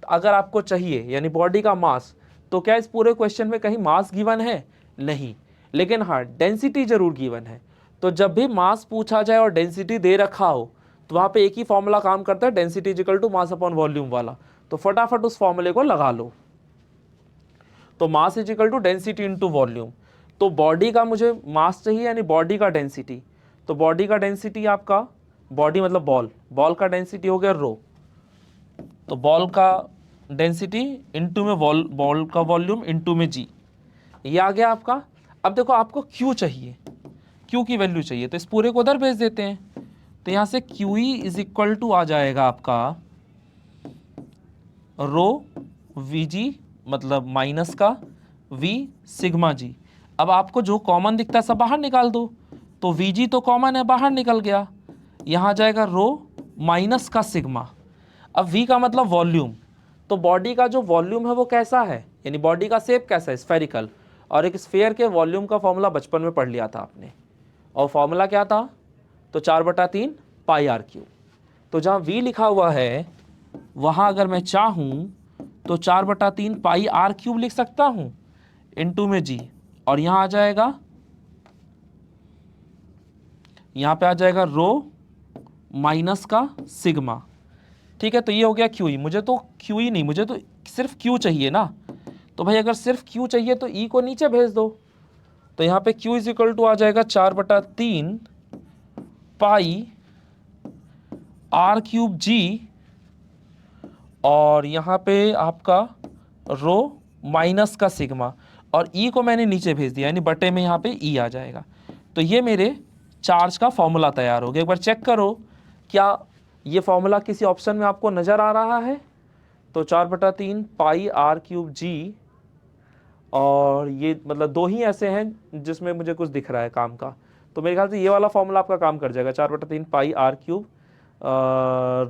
अगर आपको चाहिए यानी बॉडी का मास, तो क्या इस पूरे क्वेश्चन में कहीं मास गिवन है, नहीं, लेकिन हाँ डेंसिटी जरूर गिवन है। तो जब भी मास पूछा जाए और डेंसिटी दे रखा हो तो वहाँ पे एक ही फॉर्मूला काम करता है, density equal to mass upon volume वाला। तो फटाफट उस फॉर्मूले को लगा लो। तो mass is equal to density into volume. तो बॉडी का मुझे मास चाहिए यानी बॉडी का डेंसिटी, तो बॉडी का डेंसिटी आपका, बॉडी मतलब बॉल, बॉल का डेंसिटी हो गया रो, तो बॉल का डेंसिटी इनटू में बॉल का वॉल्यूम इनटू में जी, ये आ गया आपका। अब देखो आपको क्यू चाहिए, क्यू की वैल्यू चाहिए, तो इस पूरे को उधर भेज देते हैं। तो यहाँ से Q E is equal to आ जाएगा आपका रो वी जी, मतलब माइनस का वी सिग्मा जी। अब आपको जो कॉमन दिखता है सब बाहर निकाल दो, तो वी जी तो कॉमन है, बाहर निकल गया, यहाँ जाएगा रो माइनस का सिग्मा। अब वी का मतलब वॉल्यूम, तो बॉडी का जो वॉल्यूम है वो कैसा है, यानी बॉडी का शेप कैसा है, स्फेरिकल। और एक स्फीयर के वॉल्यूम का फॉर्मूला बचपन में पढ़ लिया था आपने, और फॉर्मूला क्या था, तो 4/3 पाई आर क्यूब। तो जहाँ v लिखा हुआ है वहाँ अगर मैं चाहूँ तो 4/3 पाई आर क्यूब लिख सकता हूँ इनटू में g, और यहाँ आ जाएगा, यहाँ पे आ जाएगा रो माइनस का सिग्मा। ठीक है, तो ये हो गया क्यू ई। मुझे तो क्यू ई नहीं, मुझे तो सिर्फ क्यू चाहिए ना, तो भाई अगर सिर्फ क्यू चाहिए तो ई को नीचे भेज दो। तो यहाँ पे क्यू इज इक्वल टू आ जाएगा 4/3 पाई आर क्यूब जी, और यहाँ पे आपका रो माइनस का सिग्मा, और ई को मैंने नीचे भेज दिया, यानी बटे में यहाँ पे ई आ जाएगा। तो ये मेरे चार्ज का फॉर्मूला तैयार हो गया। एक बार चेक करो क्या ये फॉर्मूला किसी ऑप्शन में आपको नज़र आ रहा है। तो 4/3 पाई आर क्यूब जी, और ये मतलब दो ही ऐसे हैं जिसमें मुझे कुछ दिख रहा है काम का, तो मेरे ख्याल से ये वाला फॉर्मूला आपका काम कर जाएगा, 4/3 pi R cube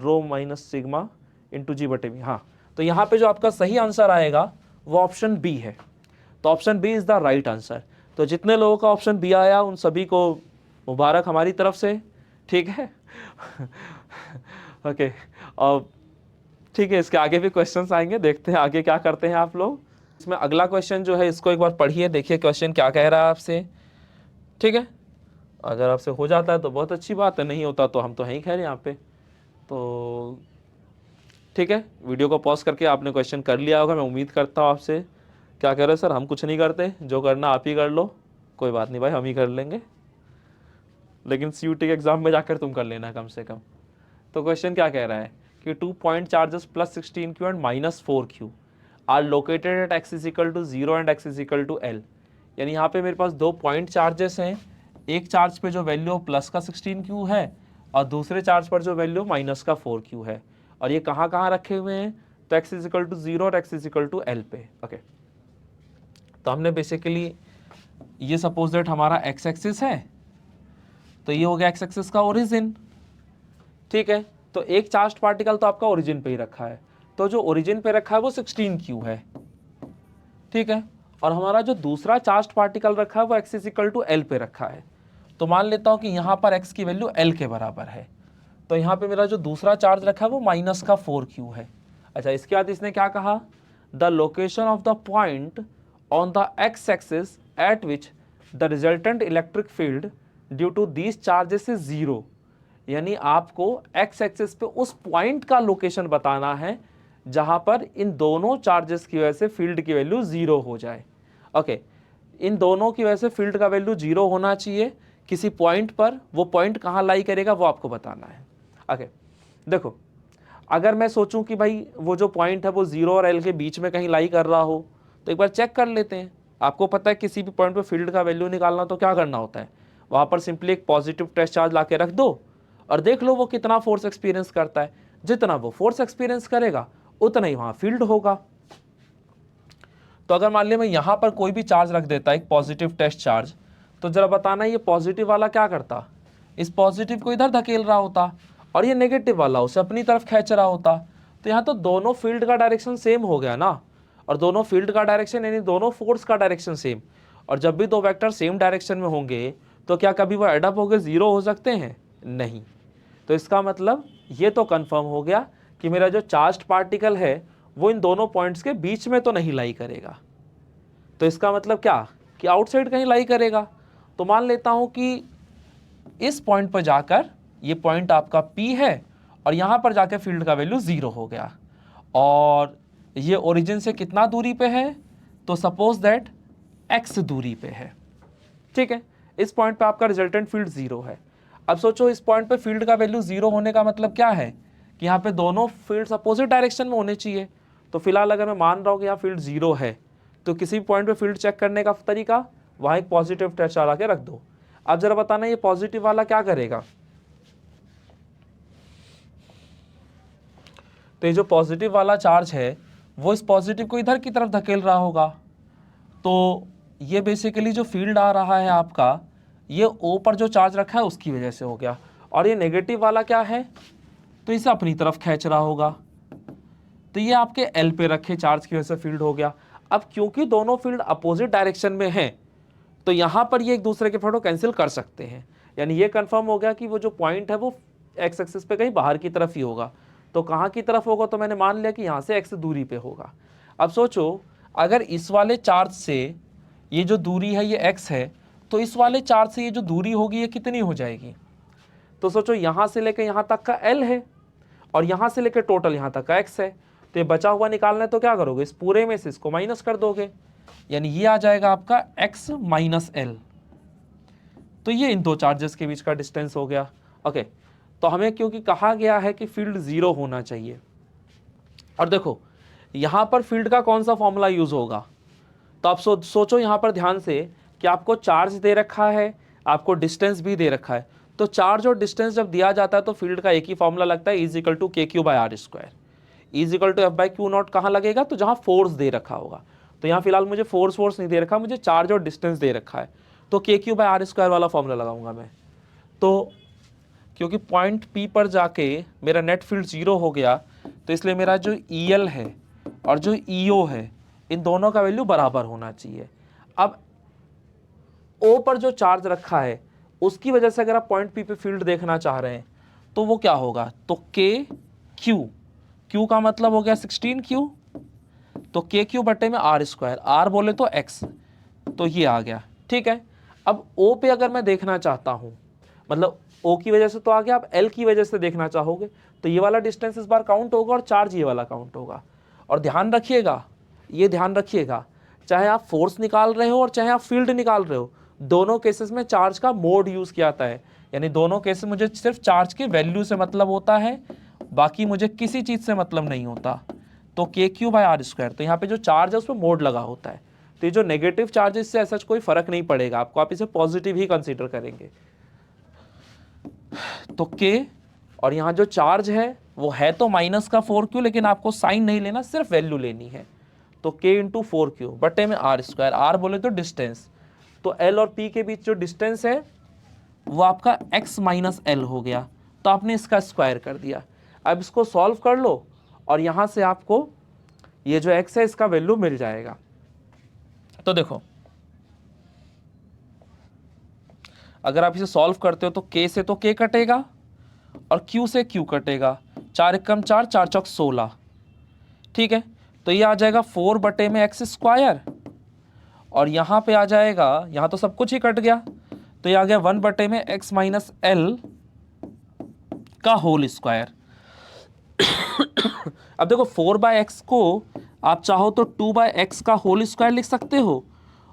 rho minus sigma into G बटे में। हाँ, तो यहाँ पे जो आपका सही आंसर आएगा वो ऑप्शन बी है, तो option B is the right answer. तो जितने लोगों का ऑप्शन बी आया उन सभी को मुबारक हमारी तरफ से, ठीक है। ओके, और ठीक है, इसके आगे भी क्वेश्चंस आएंगे, देखते हैं आगे क्या करते हैं आप लोग। इसमें अगला क्वेश्चन जो है इसको एक बार पढ़िए, देखिए क्वेश्चन क्या कह रहा है आपसे, ठीक है। अगर आपसे हो जाता है तो बहुत अच्छी बात है, नहीं होता तो हम तो हैं ही खैर यहाँ पे। तो ठीक है, वीडियो को पॉज करके आपने क्वेश्चन कर लिया होगा, मैं उम्मीद करता हूँ आपसे। क्या कह रहे हो सर, हम कुछ नहीं करते, जो करना आप ही कर लो। कोई बात नहीं भाई, हम ही कर लेंगे, लेकिन CUT के एग्जाम में जाकर तुम कर लेना कम से कम। तो क्वेश्चन क्या कह रहा है कि 2 point charges plus 16Q and minus 4Q are located at x is equal to 0 and x is equal to L। यानी यहाँ पे मेरे पास 2 पॉइंट चार्जेस हैं, एक चार्ज पे जो वैल्यू प्लस का 16Q है और दूसरे चार्ज पर जो वैल्यू माइनस का 4Q है, और ये कहाँ कहाँ रखे हुए हैं, तो x इज इक्वल टू 0 और x is equal to L पे। ओके, तो हमने बेसिकली ये सपोज दैट हमारा x एक्सिस है, तो ये हो गया x एक्सिस का ओरिजिन, ठीक है। तो एक चार्ज पार्टिकल तो आपका ओरिजिन पे ही रखा है, तो जो ओरिजिन पे रखा है वो 16Q है, ठीक है। और हमारा जो दूसरा चार्ज पार्टिकल रखा है वो x is equal to L पे रखा है। तो मान लेता हूँ कि यहाँ पर x की वैल्यू L के बराबर है, तो यहाँ पे मेरा जो दूसरा चार्ज रखा है वो माइनस का 4Q है। अच्छा, इसके बाद इसने क्या कहा, the location of the point on the x axis at which the resultant electric field due to these charges is 0। यानी आपको x एक्सिस पे उस पॉइंट का लोकेशन बताना है जहां पर इन दोनों चार्जेस की वजह से फील्ड की वैल्यू 0 हो जाए। ओके, इन दोनों की वजह से फील्ड का वैल्यू 0 होना चाहिए किसी पॉइंट पर, वो पॉइंट कहाँ लाई करेगा वो आपको बताना है। ओके, देखो अगर मैं सोचूं कि भाई वो जो पॉइंट है वो 0 और L के बीच में कहीं लाई कर रहा हो, तो एक बार चेक कर लेते हैं। आपको पता है किसी भी पॉइंट पे फील्ड का वैल्यू निकालना तो क्या करना होता है, वहाँ पर सिंपली एक पॉजिटिव टेस्ट चार्ज ला के रख दो और देख लो वो कितना फोर्स एक्सपीरियंस करता है। जितना वो फोर्स एक्सपीरियंस करेगा उतना ही वहाँ फील्ड होगा। तो अगर मान लिया मैं यहाँ पर कोई भी चार्ज रख देता, एक पॉजिटिव टेस्ट चार्ज, तो जरा बताना ये पॉजिटिव वाला क्या करता, इस पॉजिटिव को इधर धकेल रहा होता और ये नेगेटिव वाला उसे अपनी तरफ खींच रहा होता। तो यहाँ तो दोनों फील्ड का डायरेक्शन सेम हो गया ना, और दोनों फील्ड का डायरेक्शन यानी दोनों फोर्स का डायरेक्शन सेम। और जब भी दो वेक्टर सेम डायरेक्शन में होंगे तो क्या कभी वो एडअप होकर 0 हो सकते हैं, नहीं। तो इसका मतलब ये तो कंफर्म हो गया कि मेरा जो चार्ज्ड पार्टिकल है वो इन दोनों पॉइंट्स के बीच में तो नहीं लाई करेगा। तो इसका मतलब क्या कि आउटसाइड कहीं लाई करेगा। तो मान लेता हूं कि इस पॉइंट पर जाकर, ये पॉइंट आपका P है और यहां पर जाकर फील्ड का वैल्यू 0 हो गया, और ये ओरिजिन से कितना दूरी पे है, तो सपोज दैट x दूरी पे है, ठीक है। इस पॉइंट पे आपका रिजल्टेंट फील्ड 0 है। अब सोचो इस पॉइंट पे फील्ड का वैल्यू 0 होने का मतलब क्या है कि यहाँ पे दोनों फील्ड्स अपोजिट डायरेक्शन में होने चाहिए। तो फिलहाल अगर मैं मान रहा हूँ कि यहाँ फील्ड 0 है, तो किसी भी पॉइंट पे फील्ड चेक करने का तरीका, वहाँ एक पॉजिटिव टच लगा के रख दो। अब जरा बताना ये पॉजिटिव वाला क्या करेगा, तो ये जो पॉजिटिव वाला चार्ज है वो इस पॉजिटिव को इधर की तरफ धकेल रहा होगा। तो ये बेसिकली जो फील्ड आ रहा है आपका, ये ओ पर जो चार्ज रखा है उसकी वजह से हो गया। और ये नेगेटिव वाला क्या है, तो इसे अपनी तरफ खींच रहा होगा, तो ये आपके एल पे रखे चार्ज की वजह से फील्ड हो गया। अब क्योंकि दोनों फील्ड अपोजिट डायरेक्शन में हैं, तो यहाँ पर ये एक दूसरे के फोटो कैंसिल कर सकते हैं। यानी ये कंफर्म हो गया कि वो जो पॉइंट है वो एक्स एक्सिस पे कहीं बाहर की तरफ ही होगा। तो कहाँ की तरफ होगा, तो मैंने मान लिया कि यहाँ से एक्स दूरी पे होगा। अब सोचो अगर इस वाले चार्ज से ये जो दूरी है ये एक्स है, तो इस वाले चार्ज से ये जो दूरी होगी ये कितनी हो जाएगी, तो सोचो यहाँ से लेकर यहाँ तक का एल है और यहाँ से लेकर टोटल यहाँ तक का एक्स है। तो ये बचा हुआ निकालना है तो क्या करोगे, इस पूरे में से इसको माइनस कर दोगे, यानी ये आ जाएगा आपका x माइनस एल। तो ये इन दो चार्जेस के बीच का डिस्टेंस हो गया। ओके, तो हमें क्योंकि कहा गया है कि फील्ड 0 होना चाहिए, और देखो यहाँ पर फील्ड का कौन सा फॉर्मूला यूज होगा, तो आप सोचो यहाँ पर ध्यान से कि आपको चार्ज दे रखा है, आपको डिस्टेंस भी दे रखा है। तो चार्ज और डिस्टेंस जब दिया जाता है तो फील्ड का एक ही फॉर्मूला लगता है, is equal to K Q by R square. Is equal to F by Q naught कहाँ लगेगा, तो जहाँ फोर्स दे रखा होगा। तो यहाँ फिलहाल मुझे फोर्स नहीं दे रखा, मुझे चार्ज और डिस्टेंस दे रखा है, तो के क्यू बाई आर स्क्वायर वाला फॉर्मूला लगाऊंगा मैं। तो क्योंकि पॉइंट पी पर जाके मेरा नेट फील्ड 0 हो गया, तो इसलिए मेरा जो ई एल है और जो ई ओ है इन दोनों का वैल्यू बराबर होना चाहिए। अब ओ पर जो चार्ज रखा है उसकी वजह से अगर आप पॉइंट पी पे फील्ड देखना चाह रहे हैं तो वो क्या होगा, तो के क्यू, क्यू का मतलब हो गया 16 क्यू, तो के क्यू बटे में आर स्क्वायर, आर बोले तो एक्स, तो ये आ गया, ठीक है। अब ओ पे अगर मैं देखना चाहता हूं, मतलब ओ की वजह से तो आ गया, आप एल की वजह से देखना चाहोगे तो ये वाला डिस्टेंस इस बार काउंट होगा और चार्ज ये वाला काउंट होगा। और ध्यान रखिएगा, ये ध्यान रखिएगा, चाहे आप फोर्स निकाल रहे हो और चाहे आप फील्ड निकाल रहे हो, दोनों केसेस में चार्ज का मोड यूज किया जाता है। यानी दोनों केसेस मुझे सिर्फ चार्ज की वैल्यू से मतलब होता है, बाकी मुझे किसी चीज से मतलब नहीं होता। तो के क्यू बाई आर स्क्वायर, तो यहाँ पे जो चार्ज है उसमें मोड लगा होता है, तो ये जो नेगेटिव चार्जेस से ऐसा कोई फर्क नहीं पड़ेगा आपको, आप इसे पॉजिटिव ही कंसीडर करेंगे। तो के और यहाँ जो चार्ज है वो है तो माइनस का 4Q, लेकिन आपको साइन नहीं लेना, सिर्फ वैल्यू लेनी है। तो K इंटू 4Q बटे में आर स्क्वायर, आर बोले तो डिस्टेंस, तो L और P के बीच जो डिस्टेंस है वो आपका x माइनस एल हो गया, तो आपने इसका स्क्वायर कर दिया। अब इसको सॉल्व कर लो और यहाँ से आपको ये जो x है इसका वैल्यू मिल जाएगा। तो देखो अगर आप इसे सॉल्व करते हो तो k से तो k कटेगा और q से q कटेगा, 4 एकम 4, 4 चौक 16, ठीक है। तो ये आ जाएगा 4 बटे में एक्स स्क्वायर, और यहाँ पे आ जाएगा, यहाँ तो सब कुछ ही कट गया, तो ये आ गया 1 बटे में एक्स माइनस एल का होल स्क्वायर। अब देखो 4 बाय एक्स को आप चाहो तो 2 बाय एक्स का होल स्क्वायर लिख सकते हो,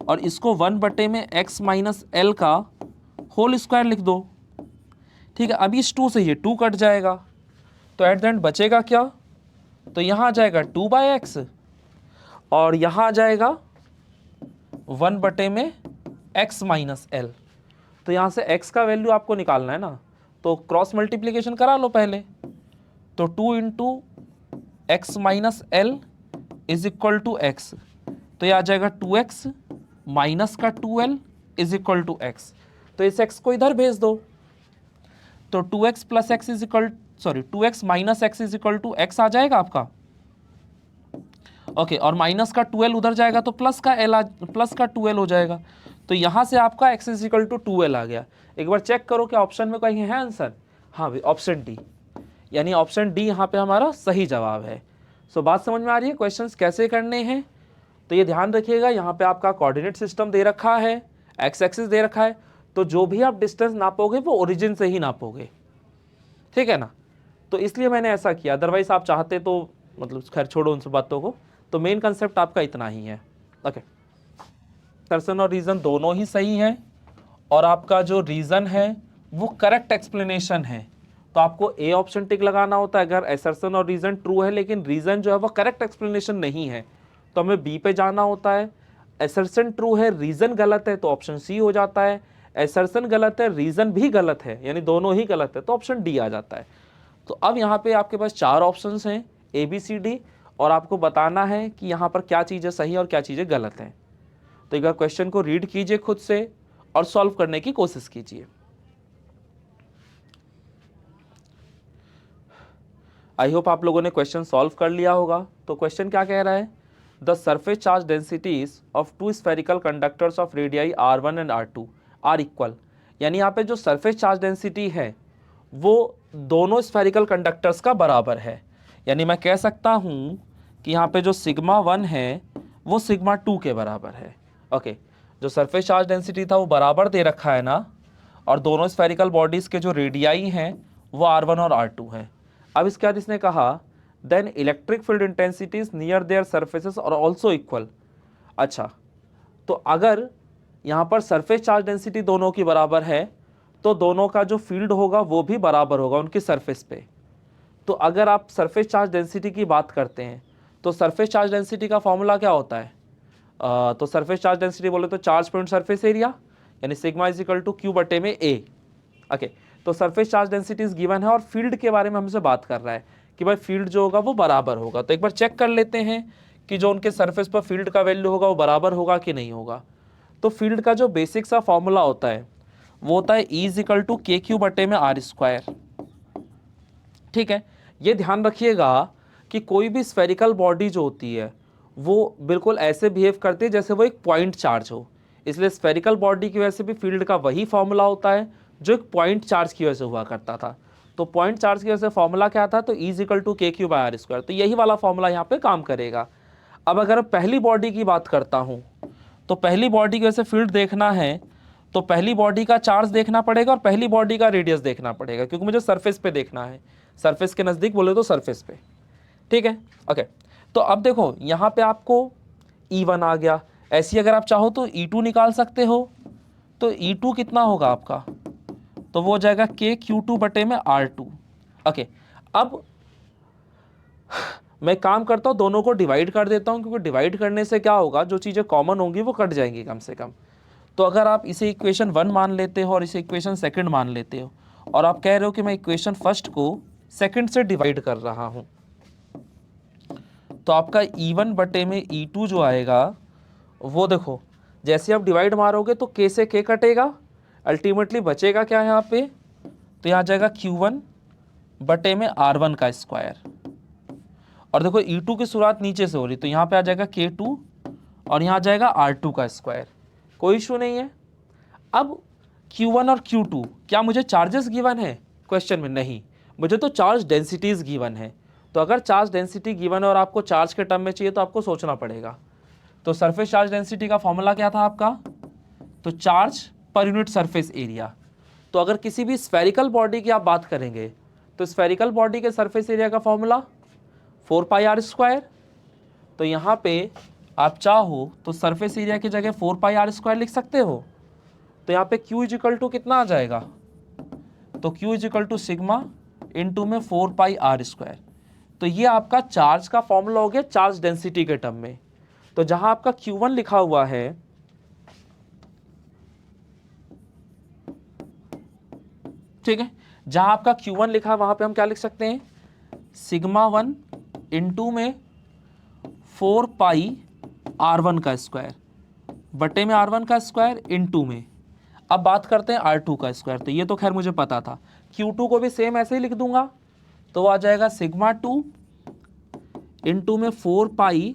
और इसको 1 बटे में एक्स माइनस एल का होल स्क्वायर लिख दो, ठीक है। अब इस 2 से ये 2 कट जाएगा, तो एट द एंड बचेगा क्या, तो यहाँ आ जाएगा 2 बाय एक्स और यहाँ आ जाएगा 1 बटे में एक्स माइनस एल। तो यहाँ से x का वैल्यू आपको निकालना है ना, तो क्रॉस मल्टीप्लिकेशन करा लो पहले, तो 2 into X minus L is equal to X, तो ये आ जाएगा 2x माइनस का 2l is equal to X. तो इस x को इधर भेज दो, तो 2x plus X is equal, sorry 2x minus X is equal to X आ जाएगा आपका, ओके। और माइनस का 2l उधर जाएगा तो प्लस का 2l हो जाएगा, तो यहाँ से आपका x is equal to 2l आ गया। एक बार चेक करो क्या ऑप्शन में कहीं है आंसर, हाँ भाई ऑप्शन डी, यानी ऑप्शन डी यहाँ पे हमारा सही जवाब है। सो बात समझ में आ रही है, क्वेश्चंस कैसे करने हैं। तो ये ध्यान रखिएगा, यहाँ पे आपका कोऑर्डिनेट सिस्टम दे रखा है, एक्स एक्सिस दे रखा है, तो जो भी आप डिस्टेंस नापोगे वो ओरिजिन से ही नापोगे, ठीक है ना। तो इसलिए मैंने ऐसा किया, अदरवाइज आप चाहते तो मतलब खैर छोड़ो उन सब बातों को। तो मेन कंसेप्ट आपका इतना ही है। ओके, असर्शन और रीज़न दोनों ही सही है और आपका जो रीज़न है वो करेक्ट एक्सप्लेनेशन है, तो आपको ए ऑप्शन टिक लगाना होता है अगर असर्शन और रीज़न ट्रू है लेकिन रीज़न जो है वो करेक्ट एक्सप्लेनेशन नहीं है तो हमें बी पे जाना होता है। असर्शन ट्रू है रीज़न गलत है तो ऑप्शन सी हो जाता है, असर्शन गलत है रीज़न भी गलत है यानी दोनों ही गलत है तो ऑप्शन डी आ जाता है। तो अब यहाँ पे आपके पास 4 ऑप्शंस हैं ए बी सी डी और आपको बताना है कि यहाँ पर क्या चीज़ें सही और क्या चीज़ें गलत हैं। तो एक बार क्वेश्चन को रीड कीजिए खुद से और सॉल्व करने की कोशिश कीजिए। आई होप आप लोगों ने क्वेश्चन सॉल्व कर लिया होगा। तो क्वेश्चन क्या कह रहा है, the surface charge densities of two spherical conductors of radii R1 and R2 are equal. यानी यहाँ पे जो सरफेस चार्ज डेंसिटी है वो दोनों स्फेरिकल कंडक्टर्स का बराबर है। यानी मैं कह सकता हूँ कि यहाँ पे जो सिग्मा 1 है वो सिग्मा 2 के बराबर है। ओके, जो सरफेस चार्ज डेंसिटी था वो बराबर दे रखा है ना, और दोनों स्फेरिकल बॉडीज़ के जो रेडियाई हैं वो R1 और R2 हैं। अब इसके बाद इसने कहा then electric field intensities near their surfaces are also equal. अच्छा, तो अगर यहाँ पर सरफेस चार्ज डेंसिटी दोनों की बराबर है तो दोनों का जो फील्ड होगा वो भी बराबर होगा उनकी सरफेस पे। तो अगर आप सरफेस चार्ज डेंसिटी की बात करते हैं तो सरफेस चार्ज डेंसिटी का फॉर्मूला क्या होता है, तो सरफेस चार्ज डेंसिटी बोले तो चार्ज पॉइंट सरफेस एरिया यानी sigma is equal to Q बटे में ए। ओके, तो सरफेस चार्ज डेंसिटीज गिवन है और फील्ड के बारे में हमसे बात कर रहा है कि भाई फील्ड जो होगा वो बराबर होगा। तो एक बार चेक कर लेते हैं कि जो उनके सरफेस पर फील्ड का वैल्यू होगा वो बराबर होगा कि नहीं होगा। तो फील्ड का जो बेसिक सा फॉर्मूला होता है वो होता है E is equal to K Q बटे में आर स्क्वायर। ठीक है, ये ध्यान रखिएगा कि कोई भी स्फेरिकल बॉडी जो होती है वो बिल्कुल ऐसे बिहेव करती है जैसे वो एक पॉइंट चार्ज हो, इसलिए स्फेरिकल बॉडी की वजह से भी फील्ड का वही फॉर्मूला होता है जो एक पॉइंट चार्ज की वजह से हुआ करता था। तो पॉइंट चार्ज की वजह से फॉर्मूला क्या था, तो E is equal to K Q by are square. तो यही वाला फॉर्मूला यहाँ पे काम करेगा। अब अगर पहली बॉडी की बात करता हूँ तो पहली बॉडी की वजह से फील्ड देखना है तो पहली बॉडी का चार्ज देखना पड़ेगा और पहली बॉडी का रेडियस देखना पड़ेगा क्योंकि मुझे सरफेस पे देखना है, सरफेस के नज़दीक बोले तो सरफेस पे। ठीक है, ओके। तो अब देखो यहाँ पे आपको E1 आ गया, ऐसी अगर आप चाहो तो E2 निकाल सकते हो। तो E2 कितना होगा आपका, तो वो हो जाएगा के Q2 बटे में R2। ओके, अब मैं काम करता हूँ दोनों को डिवाइड कर देता हूँ क्योंकि डिवाइड करने से क्या होगा, जो चीज़ें कॉमन होंगी वो कट जाएंगी कम से कम। तो अगर आप इसे इक्वेशन 1 मान लेते हो और इसे इक्वेशन 2 मान लेते हो और आप कह रहे हो कि मैं इक्वेशन 1 को 2 से डिवाइड कर रहा हूँ, तो आपका E1 बटे में E2 जो आएगा वो देखो जैसे आप डिवाइड मारोगे तो K से K कटेगा, अल्टीमेटली बचेगा क्या यहाँ पे, तो यहाँ जाएगा Q1 बटे में R1 का स्क्वायर। और देखो E2 की शुरुआत नीचे से हो रही तो यहाँ पे आ जाएगा K2 और यहाँ जाएगा R2 का स्क्वायर, कोई इशू नहीं है। अब Q1 और Q2 क्या मुझे चार्जेस गिवन है क्वेश्चन में, नहीं, मुझे तो चार्ज डेंसिटीज गिवन है। तो अगर चार्ज डेंसिटी गिवन है और आपको चार्ज के टर्म में चाहिए तो आपको सोचना पड़ेगा। तो सरफेस चार्ज डेंसिटी का फॉर्मूला क्या था आपका, तो charge per unit surface area. तो अगर किसी भी स्फेरिकल बॉडी की आप बात करेंगे तो स्फेरिकल बॉडी के सरफेस एरिया का फॉर्मूला 4 पाई आर स्क्वायर। तो यहाँ पे आप चाहो तो सरफेस एरिया की जगह 4 पाई आर स्क्वायर लिख सकते हो। तो यहाँ पे Q इज इक्वल टू कितना आ जाएगा, तो Q is equal to sigma into में 4 पाई आर स्क्वायर। तो ये आपका चार्ज का फॉर्मूला हो गया चार्ज डेंसिटी के टर्म में। तो जहां आपका Q1 लिखा हुआ है, ठीक है, जहां आपका Q1 लिखा है वहां पे हम क्या लिख सकते हैं, सिग्मा 1 इंटू में 4 पाई R1 का स्क्वायर बटे में R1 का स्क्वायर इंटू में, अब बात करते हैं R2 का स्क्वायर। तो ये तो खैर मुझे पता था, Q2 को भी सेम ऐसे ही लिख दूंगा तो आ जाएगा सिग्मा 2 इंटू में 4 पाई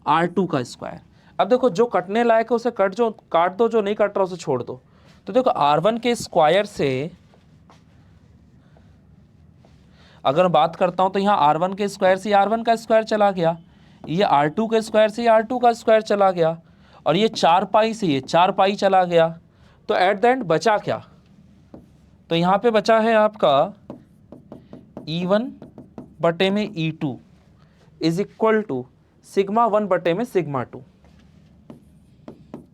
R2 का स्क्वायर। अब देखो जो कटने लायक है उसे काट दो, जो नहीं कट रहा उसे छोड़ दो। तो देखो R1 के स्क्वायर से अगर बात करता हूं तो यहाँ R1 के स्क्वायर से R1 का स्क्वायर चला गया, ये R2 के स्क्वायर से R2 का स्क्वायर चला गया, और ये 4 पाई से ये 4 पाई चला गया। तो एट द एंड बचा क्या, तो यहाँ पे बचा है आपका E1 बटे में E2। Is equal to sigma 1 बटे में सिग्मा 2।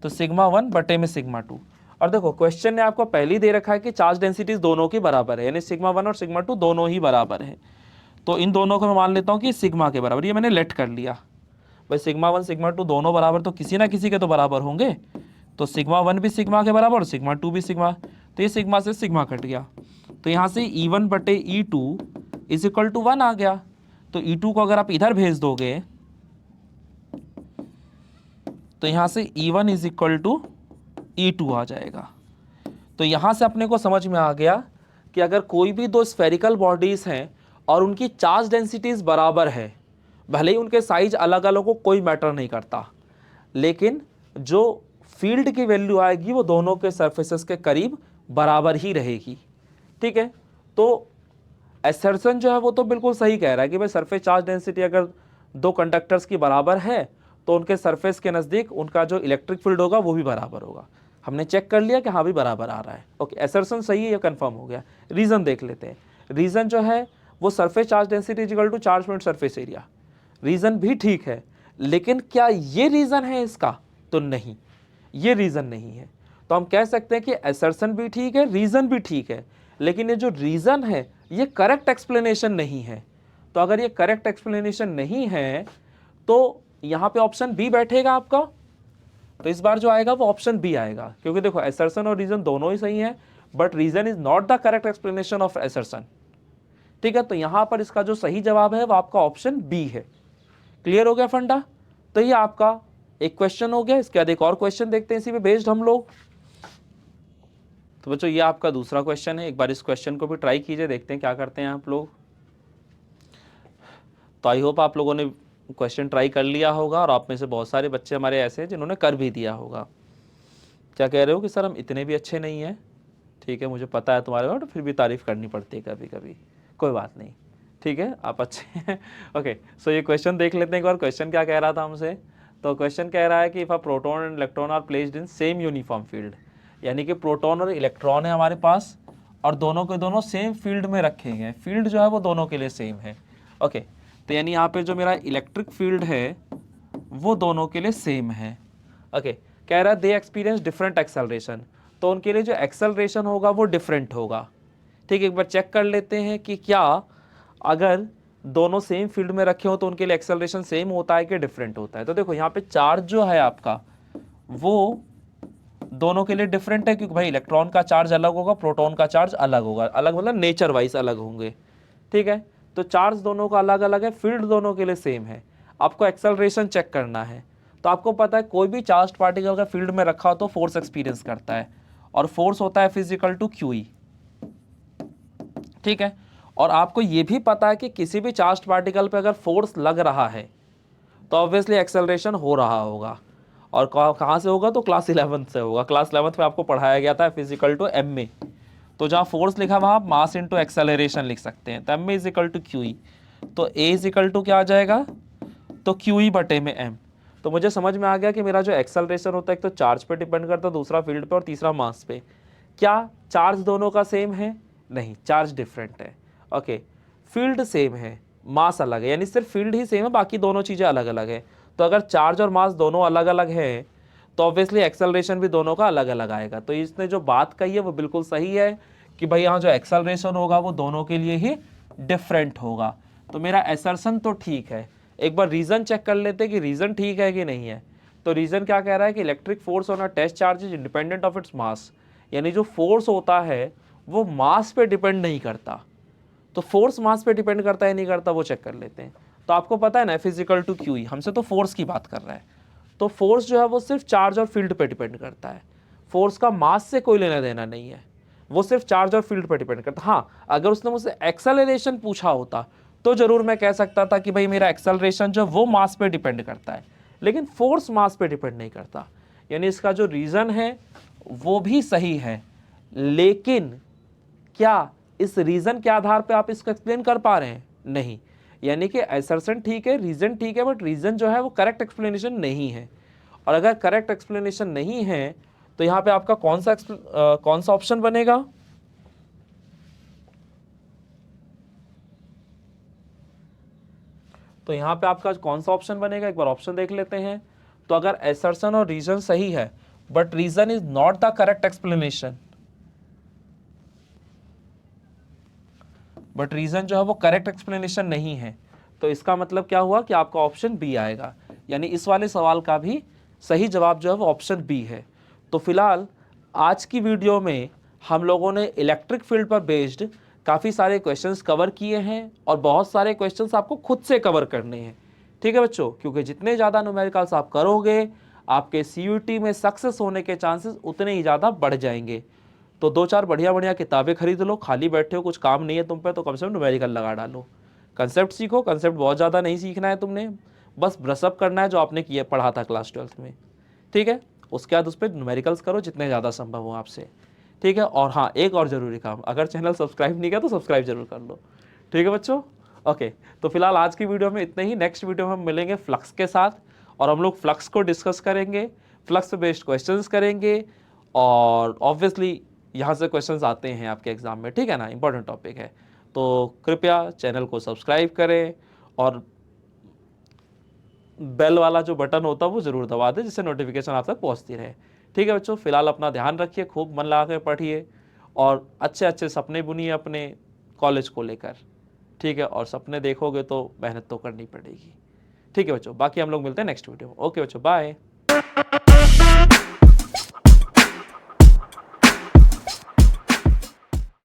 तो सिग्मा 1 बटे में सिग्मा 2। और देखो क्वेश्चन ने आपको पहले ही दे रखा है कि चार्ज डेंसिटीज दोनों की बराबर है, यानी सिग्मा 1 और सिग्मा 2 दोनों ही बराबर है। तो इन दोनों को मैं मान लेता हूँ कि सिग्मा के बराबर, ये मैंने लेट कर लिया। भाई सिग्मा 1 सिग्मा 2 दोनों बराबर तो किसी ना किसी के तो बराबर होंगे। तो सिग्मा 1 भी सिग्मा के बराबर और सिग्मा 2 भी सिग्मा, तो ये सिग्मा से सिग्मा कट गया। तो यहाँ से E1 बटे E2 इज इक्वल टू 1 आ गया। तो E2 को अगर आप इधर भेज दोगे तो यहाँ से E1 is equal to E2 आ जाएगा। तो यहाँ से अपने को समझ में आ गया कि अगर कोई भी दो स्फेरिकल बॉडीज हैं और उनकी चार्ज डेंसिटीज बराबर है, भले ही उनके साइज अलग अलग हो, कोई मैटर नहीं करता, लेकिन जो फील्ड की वैल्यू आएगी वो दोनों के सरफेसेस के करीब बराबर ही रहेगी। ठीक है, तो एसर्शन जो है वो तो बिल्कुल सही कह रहा है कि भाई सरफेस चार्ज डेंसिटी अगर दो कंडक्टर्स की बराबर है तो उनके सरफेस के नज़दीक उनका जो इलेक्ट्रिक फील्ड होगा वो भी बराबर होगा। हमने चेक कर लिया कि हाँ भी बराबर आ रहा है। ओके, एसर्शन सही है, ये कंफर्म हो गया। रीज़न देख लेते हैं। रीज़न जो है वो surface charge density equal to charge point surface area, reason भी ठीक है, लेकिन क्या ये रीज़न है इसका? तो नहीं, ये रीज़न नहीं है। तो हम कह सकते हैं कि एसर्शन भी ठीक है, रीज़न भी ठीक है, लेकिन ये जो रीज़न है ये करेक्ट एक्सप्लेनेशन नहीं है। तो अगर ये करेक्ट एक्सप्लेनेशन नहीं है तो यहाँ पे ऑप्शन बी बैठेगा आपका। तो इस बार जो आएगा वो ऑप्शन बी आएगा, क्योंकि देखो एसर्शन और रीज़न दोनों ही सही है, but reason is not the correct explanation of assertion. ठीक है, तो यहाँ पर इसका जो सही जवाब है वो आपका ऑप्शन बी है। क्लियर हो गया फंडा? तो ये आपका एक क्वेश्चन हो गया। इसके बाद एक और क्वेश्चन देखते हैं इसी पे बेस्ड हम लोग। तो बच्चों ये आपका दूसरा क्वेश्चन है, एक बार इस क्वेश्चन को भी ट्राई कीजिए, देखते हैं क्या करते हैं आप लोग। तो आई होप आप लोगों ने क्वेश्चन ट्राई कर लिया होगा, और आप में से बहुत सारे बच्चे हमारे ऐसे हैं जिन्होंने कर भी दिया होगा। क्या कह रहे हो कि सर हम इतने भी अच्छे नहीं हैं? ठीक है, मुझे पता है तुम्हारे बारे में, फिर भी तारीफ़ करनी पड़ती है कभी कभी, कोई बात नहीं। ठीक है, आप अच्छे हैं। ओके, सो ये क्वेश्चन देख लेते हैं एक बार। क्वेश्चन क्या कह रहा था हमसे? तो क्वेश्चन कह रहा है कि if a proton and electron are placed in same uniform field, यानी कि प्रोटॉन और इलेक्ट्रॉन है हमारे पास और दोनों के दोनों सेम फील्ड में रखे हैं। फील्ड जो है वो दोनों के लिए सेम है। ओके, तो यानी यहाँ पे जो मेरा इलेक्ट्रिक फील्ड है वो दोनों के लिए सेम है। ओके, कह रहा है दे एक्सपीरियंस डिफरेंट एक्सेलरेशन, तो उनके लिए जो एक्सेलरेशन होगा वो डिफरेंट होगा। ठीक है, एक बार चेक कर लेते हैं कि क्या अगर दोनों सेम फील्ड में रखे हो तो उनके लिए एक्सेलरेशन सेम होता है कि डिफरेंट होता है। तो देखो यहाँ पे चार्ज जो है आपका वो दोनों के लिए डिफरेंट है, क्योंकि भाई इलेक्ट्रॉन का चार्ज अलग होगा, प्रोटॉन का चार्ज अलग होगा। अलग मतलब नेचर वाइज अलग होंगे। ठीक है, तो चार्ज दोनों का अलग अलग है, फील्ड दोनों के लिए सेम है। आपको एक्सेलरेशन चेक करना है। तो आपको पता है कोई भी चार्ज पार्टिकल का फील्ड में रखा हो तो फोर्स एक्सपीरियंस करता है, और फोर्स होता है फिजिकल टू QE। ठीक है, और आपको ये भी पता है कि किसी भी चार्ज पार्टिकल पे अगर फोर्स लग रहा है तो ऑब्वियसली एक्सेलरेशन हो रहा होगा। और कहाँ से होगा? तो क्लास 11th से होगा। क्लास 11th में आपको पढ़ाया गया था फिजिकल टू M में। तो जहाँ फोर्स लिखा वहाँ आप मास इंटू एक्सेलरेशन लिख सकते हैं। तो M is equal to QE, तो A इज इक्वल टू क्या आ जाएगा? तो QE बटे में M। तो मुझे समझ में आ गया कि मेरा जो एक्सेलरेशन होता है एक तो चार्ज पे डिपेंड करता है, दूसरा फील्ड पे, और तीसरा मास पे। क्या चार्ज दोनों का सेम है? नहीं, चार्ज डिफरेंट है। ओके, फील्ड सेम है, मास अलग है, यानी सिर्फ फील्ड ही सेम है, बाकी दोनों चीज़ें अलग अलग है। तो अगर चार्ज और मास दोनों अलग अलग है तो ऑब्वियसली एक्सेलरेशन भी दोनों का अलग अलग आएगा। तो इसने जो बात कही है वो बिल्कुल सही है कि भाई यहाँ जो एक्सेलरेशन होगा वो दोनों के लिए ही डिफरेंट होगा। तो मेरा एसर्शन तो ठीक है। एक बार रीज़न चेक कर लेते हैं कि रीज़न ठीक है कि नहीं है। तो रीज़न क्या कह रहा है कि electric force on a test charge is independent of its mass, यानी जो फोर्स होता है वो मास पे डिपेंड नहीं करता। तो फोर्स मास पे डिपेंड करता है नहीं करता वो चेक कर लेते हैं। तो आपको पता है ना फिजिकल टू QE, हमसे तो फोर्स की बात कर रहा है। तो फोर्स जो है वो सिर्फ चार्ज और फील्ड पे डिपेंड करता है। फोर्स का मास से कोई लेना देना नहीं है, वो सिर्फ चार्ज और फील्ड पे डिपेंड करता है। हाँ, अगर उसने मुझसे एक्सेलरेशन पूछा होता तो जरूर मैं कह सकता था कि भाई मेरा एक्सेलरेशन जो वो मास पे डिपेंड करता है, लेकिन फोर्स मास पे डिपेंड नहीं करता। यानी इसका जो रीज़न है वो भी सही है, लेकिन क्या इस रीज़न के आधार पे आप इसको एक्सप्लेन कर पा रहे हैं? नहीं। यानी कि एसर्शन ठीक है, रीज़न ठीक है, बट रीज़न जो है वो करेक्ट एक्सप्लेनेशन नहीं है। और अगर करेक्ट एक्सप्लेनेशन नहीं है तो यहाँ पे आपका कौन सा ऑप्शन बनेगा? तो यहाँ पे आपका कौन सा ऑप्शन बनेगा, एक बार ऑप्शन देख लेते हैं। तो अगर एसर्शन और रीजन सही है but reason is not the correct explanation, but reason जो है वो करेक्ट एक्सप्लेनेशन नहीं है, तो इसका मतलब क्या हुआ कि आपका ऑप्शन बी आएगा। यानी इस वाले सवाल का भी सही जवाब जो है वो ऑप्शन बी है। तो फिलहाल आज की वीडियो में हम लोगों ने इलेक्ट्रिक फील्ड पर बेस्ड काफ़ी सारे क्वेश्चंस कवर किए हैं और बहुत सारे क्वेश्चंस आपको खुद से कवर करने हैं। ठीक है बच्चों, क्योंकि जितने ज़्यादा न्यूमेरिकल्स आप करोगे आपके CUET में सक्सेस होने के चांसेस उतने ही ज़्यादा बढ़ जाएंगे। तो 2-4 बढ़िया बढ़िया किताबें खरीद लो, खाली बैठे हो कुछ काम नहीं है तुम पे तो कम से कम न्यूमेरिकल लगा डालो, कंसेप्ट सीखो। कंसेप्ट बहुत ज़्यादा नहीं सीखना है तुमने, बस ब्रशअप करना है जो आपने किया पढ़ा था क्लास 12th में। ठीक है, उसके बाद उस पर न्यूमेरिकल्स करो जितने ज़्यादा संभव हो आपसे। ठीक है, और हाँ एक और ज़रूरी काम, अगर चैनल सब्सक्राइब नहीं किया तो सब्सक्राइब जरूर कर लो। ठीक है बच्चों, ओके। तो फिलहाल आज की वीडियो में इतने ही। नेक्स्ट वीडियो में हम मिलेंगे फ्लक्स के साथ और हम लोग फ्लक्स को डिस्कस करेंगे, फ्लक्स बेस्ड क्वेश्चंस करेंगे और ऑब्वियसली यहाँ से क्वेश्चंस आते हैं आपके एग्जाम में। ठीक है ना, इंपॉर्टेंट टॉपिक है। तो कृपया चैनल को सब्सक्राइब करें और बेल वाला जो बटन होता है वो ज़रूर दबा दें जिससे नोटिफिकेशन आप तक पहुँचती रहे। ठीक है बच्चों, फिलहाल अपना ध्यान रखिए, खूब मन लगा कर पढ़िए और अच्छे अच्छे सपने बुनिए अपने कॉलेज को लेकर। ठीक है, और सपने देखोगे तो मेहनत तो करनी पड़ेगी। ठीक है बच्चों, बाकी हम लोग मिलते हैं नेक्स्ट वीडियो में। ओके बच्चों, बाय।